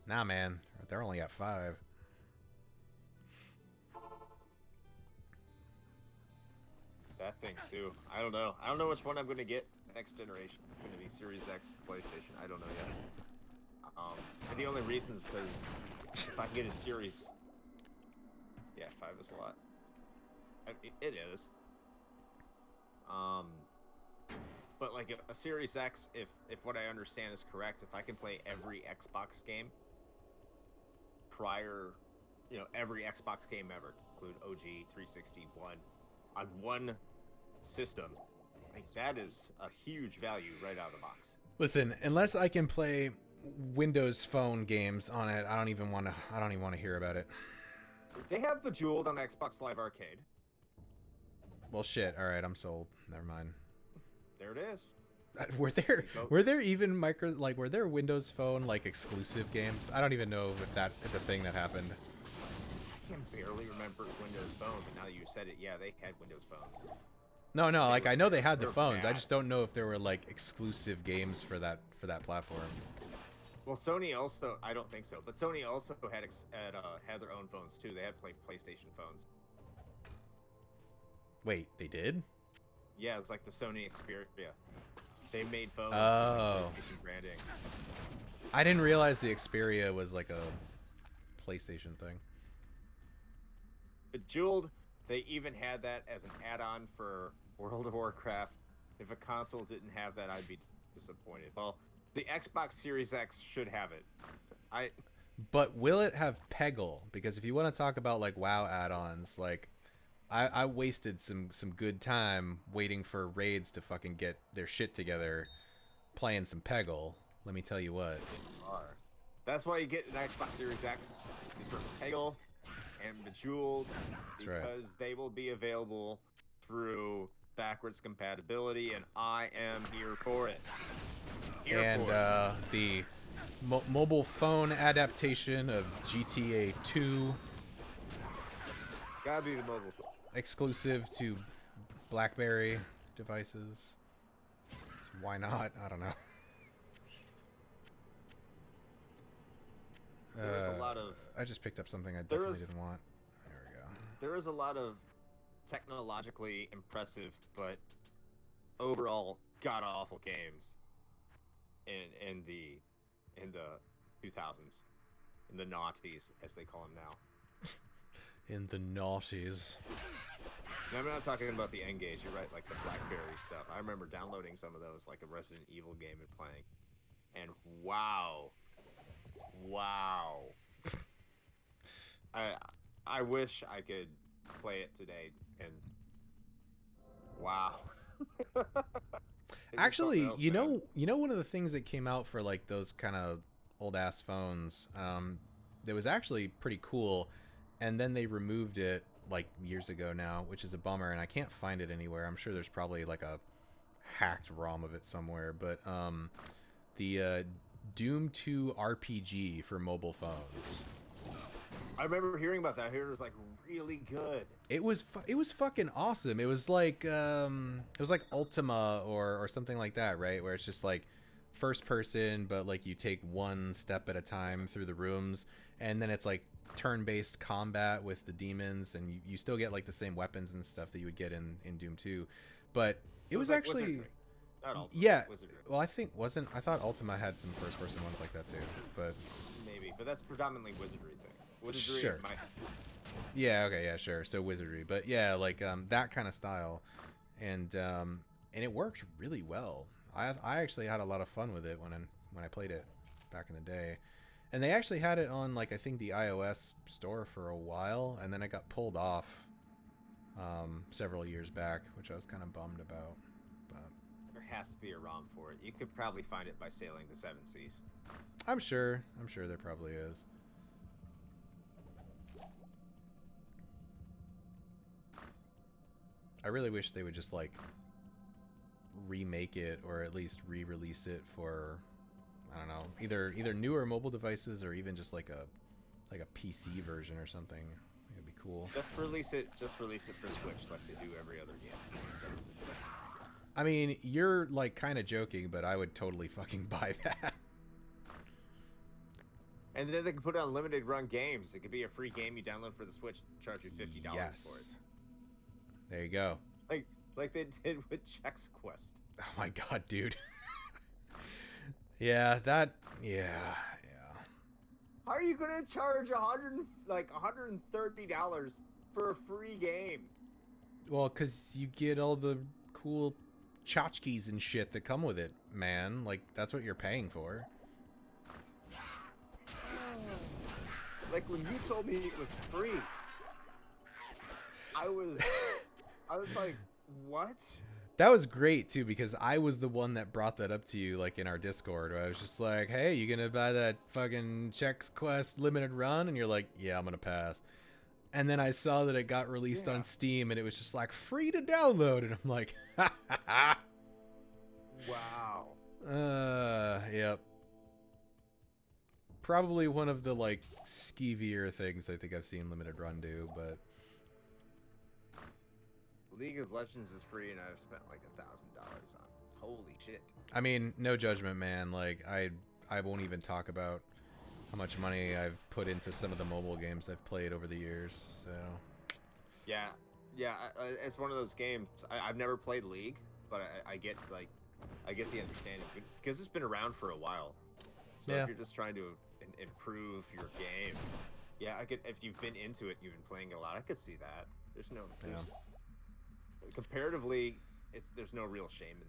nah, man. They're only at 5. that thing too. I don't know. I don't know which one I'm gonna get next generation. It's gonna be Series X, PlayStation. I don't know yet. And the only reason is because if I can get a Series, yeah, 5 is a lot. It is. But like a Series X, if what I understand is correct, if I can play every Xbox game prior, every Xbox game ever, include OG, 360, 1, on one system, like that is a huge value right out of the box. Listen, unless I can play Windows Phone games on it, I don't even want to hear about it. They have Bejeweled on Xbox Live Arcade. Well, shit. All right, I'm sold. Never mind. There it is. Were there even were there Windows Phone like exclusive games? I don't even know if that is a thing that happened. I can barely remember Windows Phone, but now that you said it, yeah, they had Windows Phones. No, like I know they had the They're phones. I bad. just don't know if there were like exclusive games for that platform. Well, Sony also, I don't think so, but Sony also had their own phones too. They had PlayStation phones. Wait, they did? Yeah, it's like the Sony Xperia. They made phones Oh. with PlayStation branding. I didn't realize the Xperia was like a PlayStation thing. Bejeweled, they even had that as an add-on for World of Warcraft. If a console didn't have that, I'd be disappointed. Well, the Xbox Series X should have it. But will it have Peggle? Because if you want to talk about like WoW add-ons, like I wasted some good time waiting for raids to fucking get their shit together, playing some Peggle. Let me tell you what. That's why you get an Xbox Series X, is for Peggle and Bejeweled, because they will be available through backwards compatibility, and I am here for it. The mobile phone adaptation of GTA 2, Gotta be the mobile phone. exclusive to BlackBerry devices. Why not? I don't know. There's a lot of... I just picked up something I definitely didn't want. There we go. There is a lot of technologically impressive, but overall god-awful games in the 2000s, in the noughties, as they call them now. In the noughties. And I'm not talking about the N-Gage, you're right, like the BlackBerry stuff. I remember downloading some of those, like a Resident Evil game and playing. And wow. I wish I could play it today, and wow. Actually, you know one of the things that came out for like those kind of old ass phones, that was actually pretty cool, and then they removed it like years ago now, which is a bummer, and I can't find it anywhere. I'm sure there's probably like a hacked ROM of it somewhere, but the Doom 2 RPG for mobile phones. I remember hearing about that. I heard it was like really good. It was fucking awesome. It was like Ultima or something like that, right? Where it's just like first person, but like you take one step at a time through the rooms, and then it's like turn-based combat with the demons, and you still get like the same weapons and stuff that you would get in Doom 2. But it was like actually Wizardry. Not Ultima, yeah. Wizardry. Well, I thought Ultima had some first-person ones like that too, but Maybe, but that's predominantly Wizardry thing. Wizardry Sure. Yeah, okay, yeah, sure. So Wizardry, but yeah, like that kind of style, and it worked really well. I actually had a lot of fun with it when I played it back in the day, and they actually had it on like I think the iOS store for a while, and then it got pulled off several years back, which I was kind of bummed about. But There has to be a ROM for it. You could probably find it by sailing the 7 seas. I'm sure there probably is. I really wish they would just like remake it or at least re-release it for, I don't know, either newer mobile devices or even just like a PC version or something. It'd be cool. Just release it for Switch like they do every other game. I mean, you're like kind of joking, but I would totally fucking buy that. And then they can put out limited run games. It could be a free game you download for the Switch, charge you $50 Yes. for it. There you go. Like they did with Chex Quest. Oh my god, dude. Yeah. How are you gonna charge $130 for a free game? Well, cause you get all the cool tchotchkes and shit that come with it, man. Like that's what you're paying for. Like when you told me it was free, I was like, What? That was great too, because I was the one that brought that up to you, like in our Discord. Where I was just like, "Hey, you gonna buy that fucking Chex Quest limited run?" And you're like, "Yeah, I'm gonna pass." And then I saw that it got released on Steam, and it was just like free to download, and I'm like, "Ha ha ha!" Wow. Yep. Probably one of the like skeevier things I think I've seen limited run do, but League of Legends is free, and I've spent like $1,000 on. Holy shit! I mean, no judgment, man. Like I won't even talk about how much money I've put into some of the mobile games I've played over the years. So Yeah, it's one of those games. I've never played League, but I get I get the understanding because it's been around for a while. So Yeah. if you're just trying to improve your game, yeah, I could. If you've been into it, you've been playing it a lot, I could see that. There's comparatively, there's no real shame in.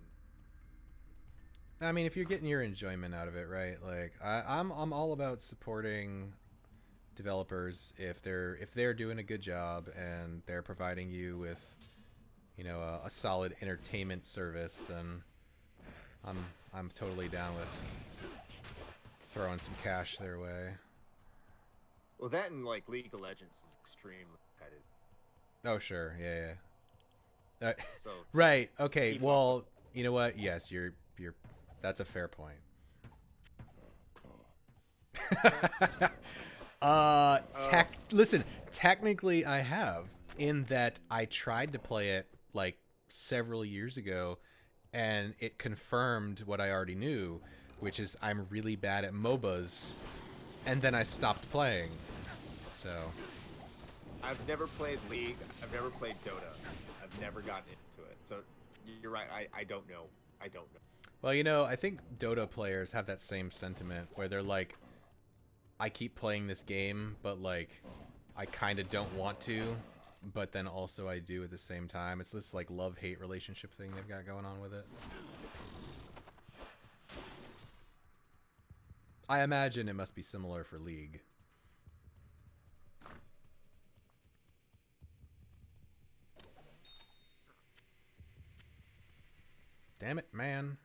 I mean, if you're getting your enjoyment out of it, right? Like I'm all about supporting developers if they're doing a good job and they're providing you with, you know, a solid entertainment service, then I'm totally down with throwing some cash their way. Well, that and like League of Legends is extremely competitive. Oh sure, yeah. So right. Okay. keep Well, you know what? Yes, you're. That's a fair point. Listen. Technically, I have, in that I tried to play it like several years ago, and it confirmed what I already knew, which is I'm really bad at MOBAs, and then I stopped playing. So. I've never played League. I've never played Dota. I've never gotten into it. So you're right. I don't know. I don't know. Well, you know, I think Dota players have that same sentiment where they're like, I keep playing this game, but like, I kind of don't want to, but then also I do at the same time. It's this like love-hate relationship thing they've got going on with it. I imagine it must be similar for League. Damn it, man.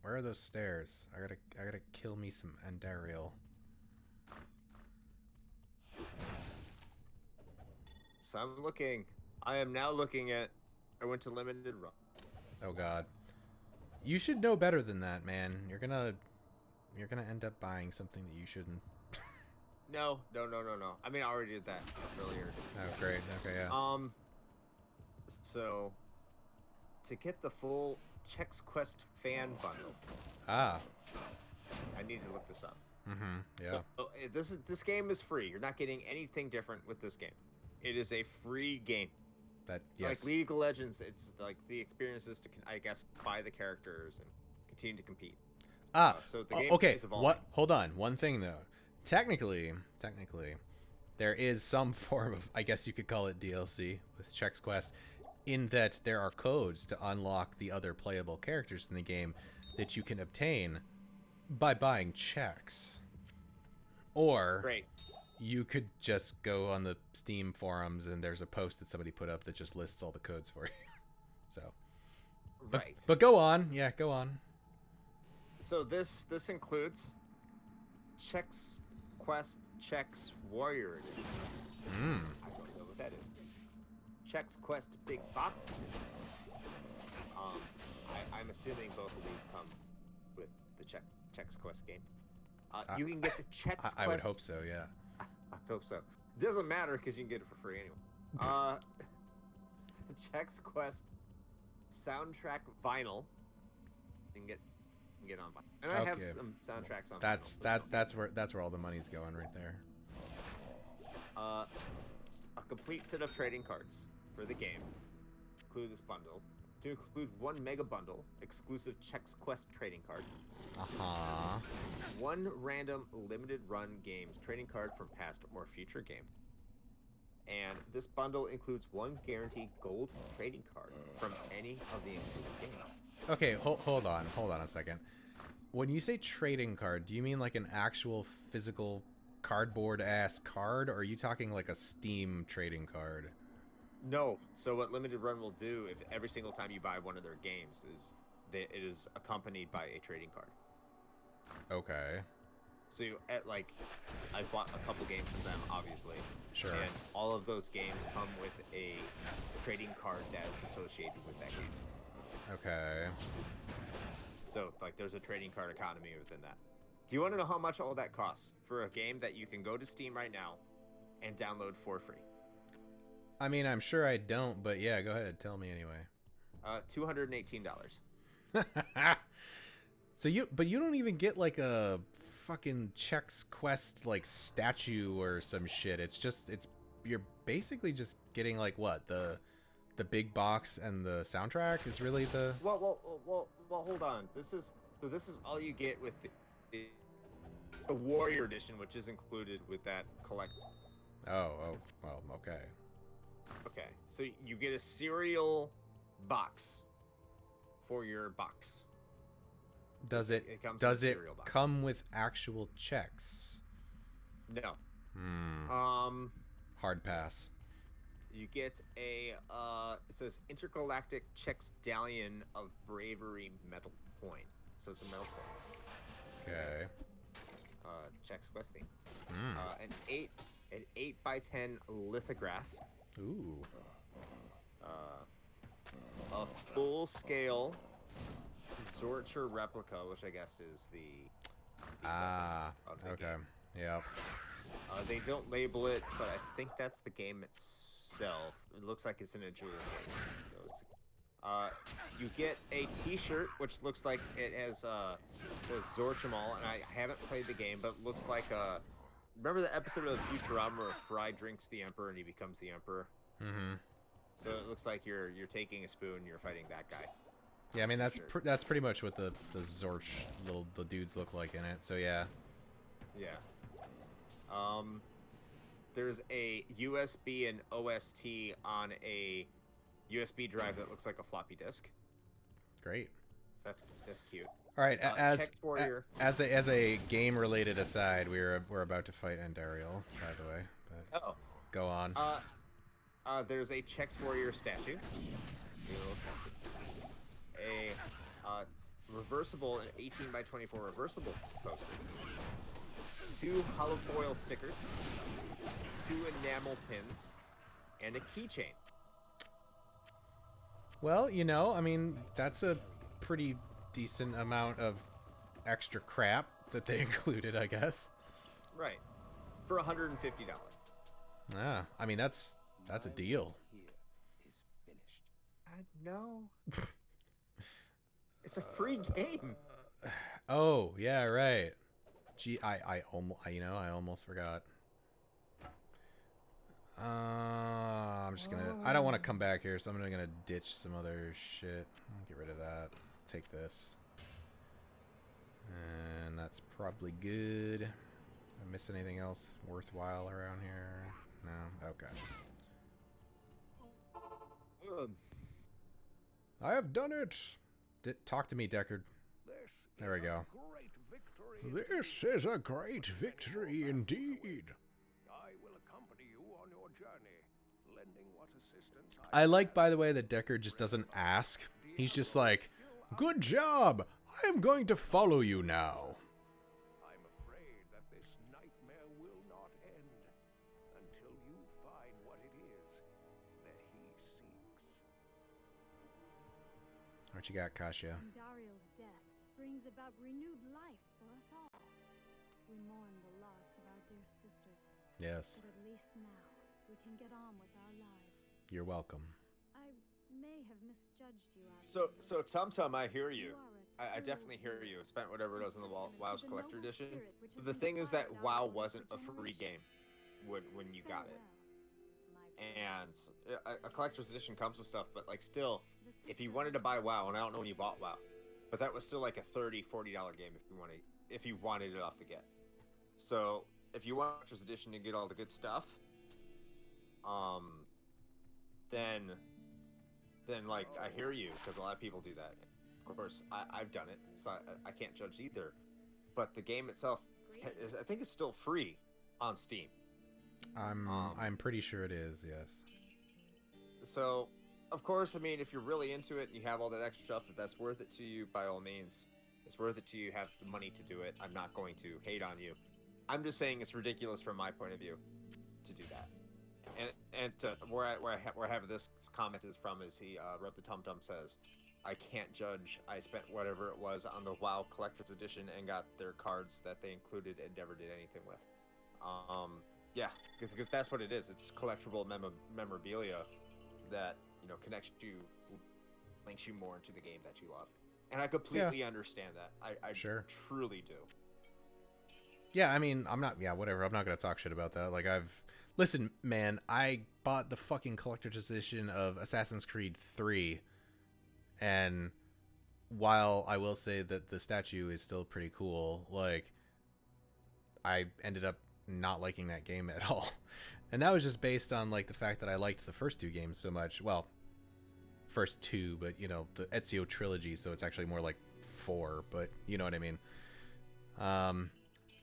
Where are those stairs? I gotta kill me some Andariel. So I'm looking. I am now looking at. I went to limited run. Oh god. You should know better than that, man. You're gonna end up buying something that you shouldn't. No. I mean, I already did that earlier. Oh great. Okay, yeah. So to get the full Chex Quest fan bundle. Ah. I need to look this up. Mm-hmm. Yeah. So this game is free. You're not getting anything different with this game. It is a free game. Yes. Like League of Legends, it's like the experience is to, I guess, buy the characters and continue to compete. So the game okay. is evolving. What? Hold on. One thing though. Technically, there is some form of, I guess you could call it DLC with Chex Quest, in that there are codes to unlock the other playable characters in the game that you can obtain by buying checks. Or Great. you could just go on the Steam forums and there's a post that somebody put up that just lists all the codes for you. So, Right. But go on. Yeah, go on. So this includes Chex Quest Chex Warrior Edition. I don't know what that is. Chex Quest Big Box Edition. I'm assuming both of these come with the Chex Quest game. You can get the Chex Quest. I would hope so, yeah. I hope so. It doesn't matter because you can get it for free anyway. The Chex Quest soundtrack vinyl. You can get on vinyl. And I have some soundtracks on vinyl. That's where all the money's going right there. A complete set of trading cards for the game include this bundle. To include one mega bundle, exclusive Chex Quest trading card. One random limited run games trading card from past or future game. And this bundle includes one guaranteed gold trading card from any of the included games. Okay, hold on a second. When you say trading card, do you mean like an actual physical cardboard ass card, or are you talking like a Steam trading card? No. So what Limited Run will do, if every single time you buy one of their games, is that it is accompanied by a trading card. Okay. So you I bought a couple games from them, obviously. Sure. And all of those games come with a trading card that is associated with that game. Okay. So like there's a trading card economy within that. Do you want to know how much all that costs for a game that you can go to Steam right now and download for free? I mean, I'm sure I don't, but yeah, go ahead. Tell me anyway. $218. So you don't even get like a fucking Chex Quest like statue or some shit. You're basically just getting like what, the big box and the soundtrack is really the. Well, hold on. This is all you get with the Warrior Edition, which is included with that collect. Oh, well, okay. Okay, so you get a cereal box for your box. Does it comes in a cereal box. come with actual checks? No. Hard pass. You get a it says Intergalactic Checkstallion of Bravery metal coin. So it's a metal coin. Okay. Chex Quest theme. An 8x10 lithograph. Ooh. A full-scale Zorcher replica, which I guess is the okay. game. Yep. They don't label it, but I think that's the game itself. It looks like it's in a jewelry case. So you get a T-shirt, which looks like it has says Zorchimal, and I haven't played the game, but looks like remember the episode of Futurama where Fry drinks the Emperor and he becomes the Emperor? Mm-hmm. So it looks like you're taking a spoon, you're fighting that guy. Yeah, I mean that's pretty much what the Zorch the dudes look like in it. So yeah. Yeah. There's a USB and OST on a USB drive that looks like a floppy disk. Great. That's cute. All right, as a game related aside, we're about to fight Andariel, by the way. But go on. There's a Chex Warrior statue. A reversible, an 18x24 reversible poster. 2 hollow foil stickers. 2 enamel pins, and a keychain. Well, I mean, that's a pretty decent amount of extra crap that they included, I guess. Right. For $150. Ah, I mean, that's a deal. No. It's a free game. Oh, yeah, right. Gee, I almost forgot. I'm just gonna. I don't want to come back here, so I'm gonna ditch some other shit. I'll get rid of that. I'll take this, and that's probably good. Did I miss anything else worthwhile around here? No. Okay. I have done it. Talk to me, Deckard. There we go. This is a great victory indeed. I will accompany you on your journey, lending what assistance I like, by the way, that Deckard just doesn't ask. He's just like, "Good job. I am going to follow you now." I'm afraid that this nightmare will not end until you find what it is that he seeks. What you got, Kasia? Andariel's death brings about renewed life for us all. We mourn the loss of our dear sisters. Yes. But at least now we can get on with our lives. You're welcome. I may have misjudged you. So Tum, I hear you. I definitely hear you. I spent whatever it was in the WoW's Collector Edition. But the thing is that WoW wasn't a free game when you got it. And a Collector's Edition comes with stuff, but like still, if you wanted to buy WoW, and I don't know when you bought WoW, but that was still like a $30-40 game if you wanted it off the get. So if you want Collector's Edition to get all the good stuff, then like I hear you, because a lot of people do that. Of course, I've done it, so I can't judge either. But the game itself, I think it's still free on Steam. I'm pretty sure it is. Yes. So, of course, I mean, if you're really into it and you have all that extra stuff, if that's worth it to you, by all means, it's worth it to you. Have the money to do it. I'm not going to hate on you. I'm just saying it's ridiculous from my point of view to do that. And where I have this comment is from is he wrote the Tum Tum says, I can't judge. I spent whatever it was on the WoW Collector's Edition and got their cards that they included and never did anything with. Yeah, because that's what it is. It's collectible memorabilia that connects you, links you more into the game that you love, and I completely understand that. I Sure. truly do. Yeah, I mean, I'm not. Yeah, whatever. I'm not gonna talk shit about that. Like, listen, man. I bought the fucking collector's edition of Assassin's Creed 3, and while I will say that the statue is still pretty cool, like, I ended up not liking that game at all, and that was just based on like the fact that I liked the first two games so much. Well, first two, but the Ezio trilogy, so it's actually more like 4. But you know what I mean.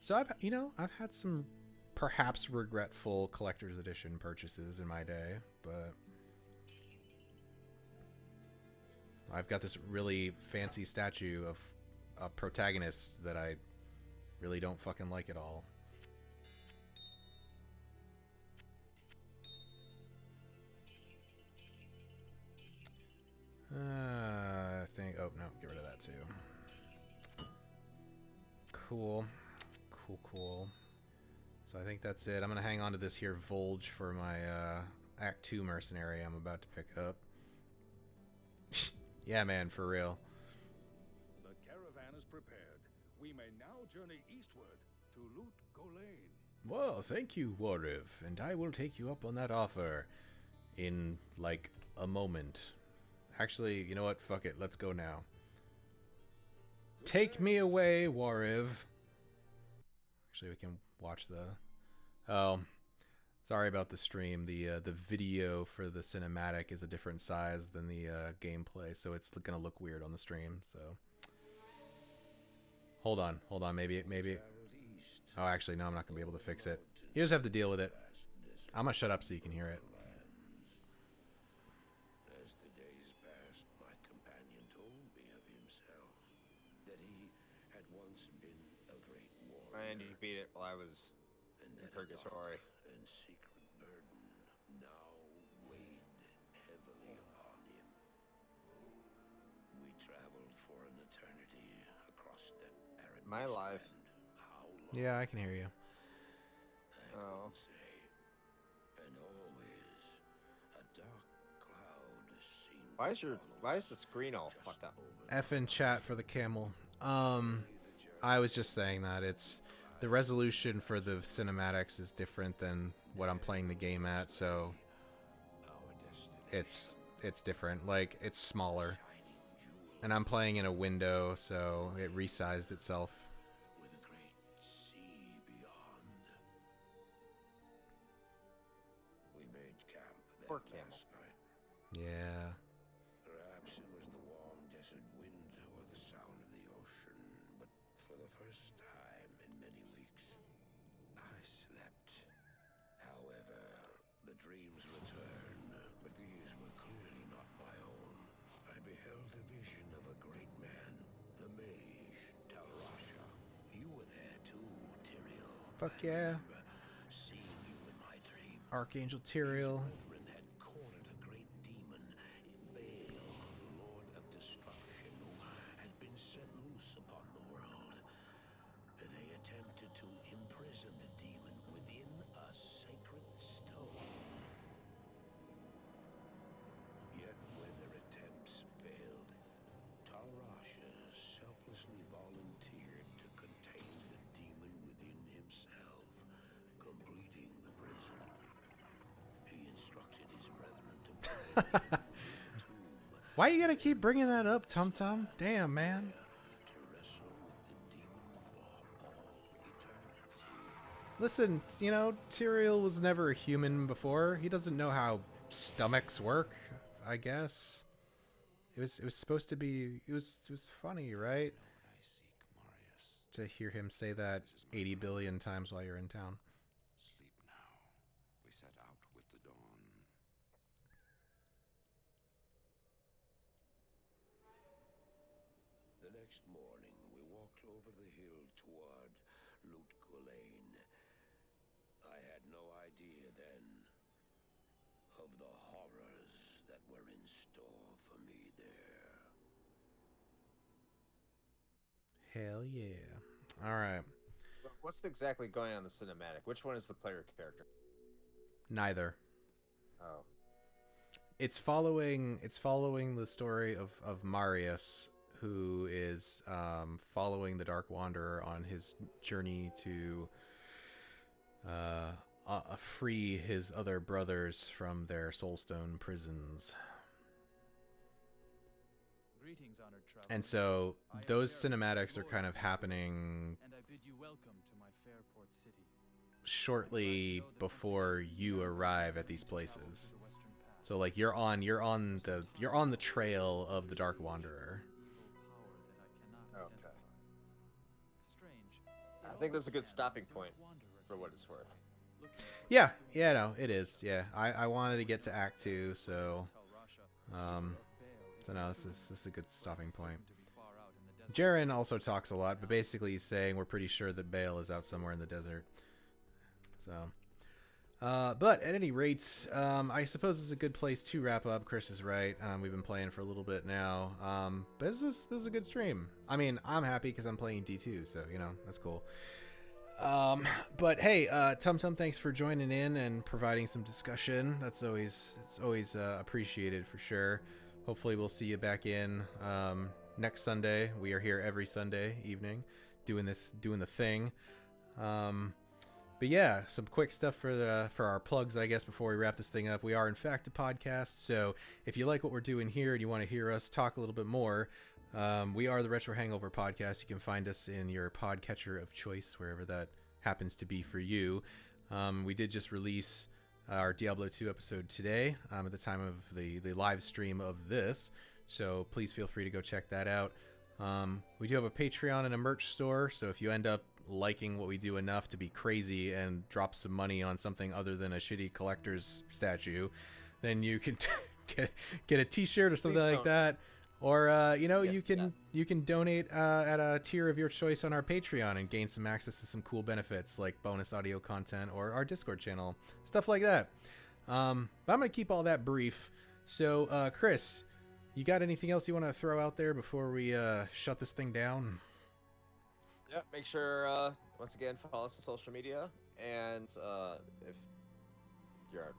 So I've had some perhaps regretful collector's edition purchases in my day, but I've got this really fancy statue of a protagonist that I really don't fucking like at all. I think. Oh no, get rid of that too. Cool. So I think that's it. I'm gonna hang on to this here Volge for my Act 2 mercenary I'm about to pick up. Yeah, man, for real. The caravan is prepared. We may now journey eastward to loot Golain. Well, thank you, Wariv, and I will take you up on that offer in like a moment. Actually, you know what? Fuck it. Let's go now. Take me away, Wariv. Actually, we can watch the... Oh, sorry about the stream. The video for the cinematic is a different size than the gameplay, so it's gonna look weird on the stream. So hold on. Maybe. Oh, actually, no. I'm not gonna be able to fix it. You just have to deal with it. I'm gonna shut up so you can hear it. As the days passed, my companion told me of himself, that he had once been a great warrior. And you beat it while I was And in that purgatory. a dark and secret burden now weighed heavily upon him. We traveled for an eternity across that arid My life. wasteland. How long? Yeah, I can hear you. I couldn't say. And always a dark cloud seemed Why is the screen all fucked up? F in chat for the camel. I was just saying that it's the resolution for the cinematics is different than what I'm playing the game at, so it's different. Like, it's smaller, and I'm playing in a window, so it resized itself. with a great sea beyond. We made camp there Poor camel. last night. Yeah. Perhaps it was the warm desert wind or the sound of the ocean, but for the first time in many weeks, I slept. However, the dreams returned, but these were clearly not my own. I beheld a vision of a great man, the mage, Talrasha. You were there too, Tyrael. Fuck yeah. Seeing you in my dream. Archangel Tyrael. Brethren had cornered a great demon, Baal, Lord of Destruction, who had been set loose upon the world. They attempted to imprison the demon within a sacred stone. Yet when their attempts failed, Talrasha selflessly volunteered to contain the demon within himself, completing the prison. He instructed his brethren to burn him in the tomb Why you gotta keep bringing that up, Tum Tum? Damn, man. to wrestle with the demon for all eternity. Listen, Tyrael was never a human before. He doesn't know how stomachs work, I guess. It was supposed to be... It was funny, right? I seek Marius. To hear him say that 80 billion times while you're in town. Sleep now. We set out with the dawn. next morning, we walked over the hill toward Lut Gulain. I had no idea then of the horrors that were in store for me there. Hell yeah. All right. So what's exactly going on in the cinematic? Which one is the player character? Neither. Oh. It's following the story of Marius, who is following the Dark Wanderer on his journey to free his other brothers from their soulstone prisons. Greetings, honored traveler. And so those cinematics are kind of happening and I bid you welcome to my Fairport city. shortly before you arrive at these places. So like you're on the trail of the Dark Wanderer. Okay. I think that's a good stopping point for what it's worth. Yeah, no, it is. Yeah, I wanted to get to Act 2, so so no, this is a good stopping point. Jaren also talks a lot, but basically he's saying we're pretty sure that Bale is out somewhere in the desert. So, but at any rate, I suppose it's a good place to wrap up. Chris is right. We've been playing for a little bit now, but this is a good stream. I mean, I'm happy because I'm playing D2, so you know that's cool. But hey, Tum Tum, thanks for joining in and providing some discussion. It's always appreciated for sure. Hopefully we'll see you back in next Sunday. We are here every Sunday evening doing the thing. But yeah, some quick stuff for our plugs, I guess, before we wrap this thing up. We are in fact a podcast, so if you like what we're doing here and you want to hear us talk a little bit more, we are the Retro Hangover Podcast. You can find us in your podcatcher of choice, wherever that happens to be for you. We did just release our Diablo 2 episode today at the time of the live stream of this, so please feel free to go check that out. We do have a Patreon and a merch store, so if you end up liking what we do enough to be crazy and drop some money on something other than a shitty collector's statue, then you can get a t-shirt or something like that. Or you can donate at a tier of your choice on our Patreon and gain some access to some cool benefits like bonus audio content or our Discord channel, stuff like that. But I'm gonna keep all that brief. So Chris, you got anything else you want to throw out there before we shut this thing down? Yeah, make sure once again follow us on social media, and if you're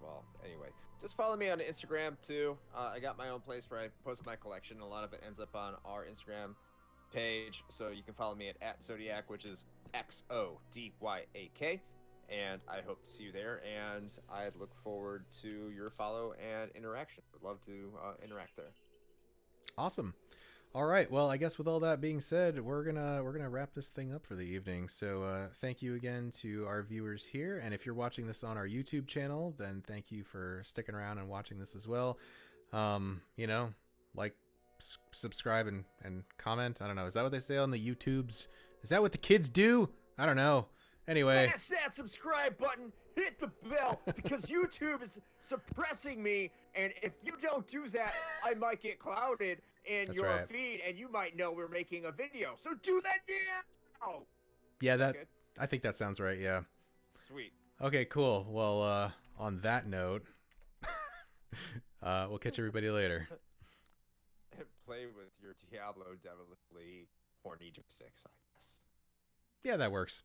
anyway, just follow me on Instagram too. I got my own place where I post my collection. A lot of it ends up on our Instagram page, so you can follow me at Zodiac, which is XODYAK, and I hope to see you there. And I look forward to your follow and interaction. Would love to interact there. Awesome. All right. Well, I guess with all that being said, we're gonna wrap this thing up for the evening. So thank you again to our viewers here, and if you're watching this on our YouTube channel, then thank you for sticking around and watching this as well. Like, subscribe and comment. I don't know. Is that what they say on the YouTubes? Is that what the kids do? I don't know. Anyway, smash that subscribe button, hit the bell, because YouTube is suppressing me, and if you don't do that, I might get clouded in your feed, and you might know we're making a video. So do that now! Yeah, I think that sounds right, yeah. Sweet. Okay, cool. Well, on that note, we'll catch everybody later. And play with your Diablo devilishly horny joysticks, I guess. Yeah, that works.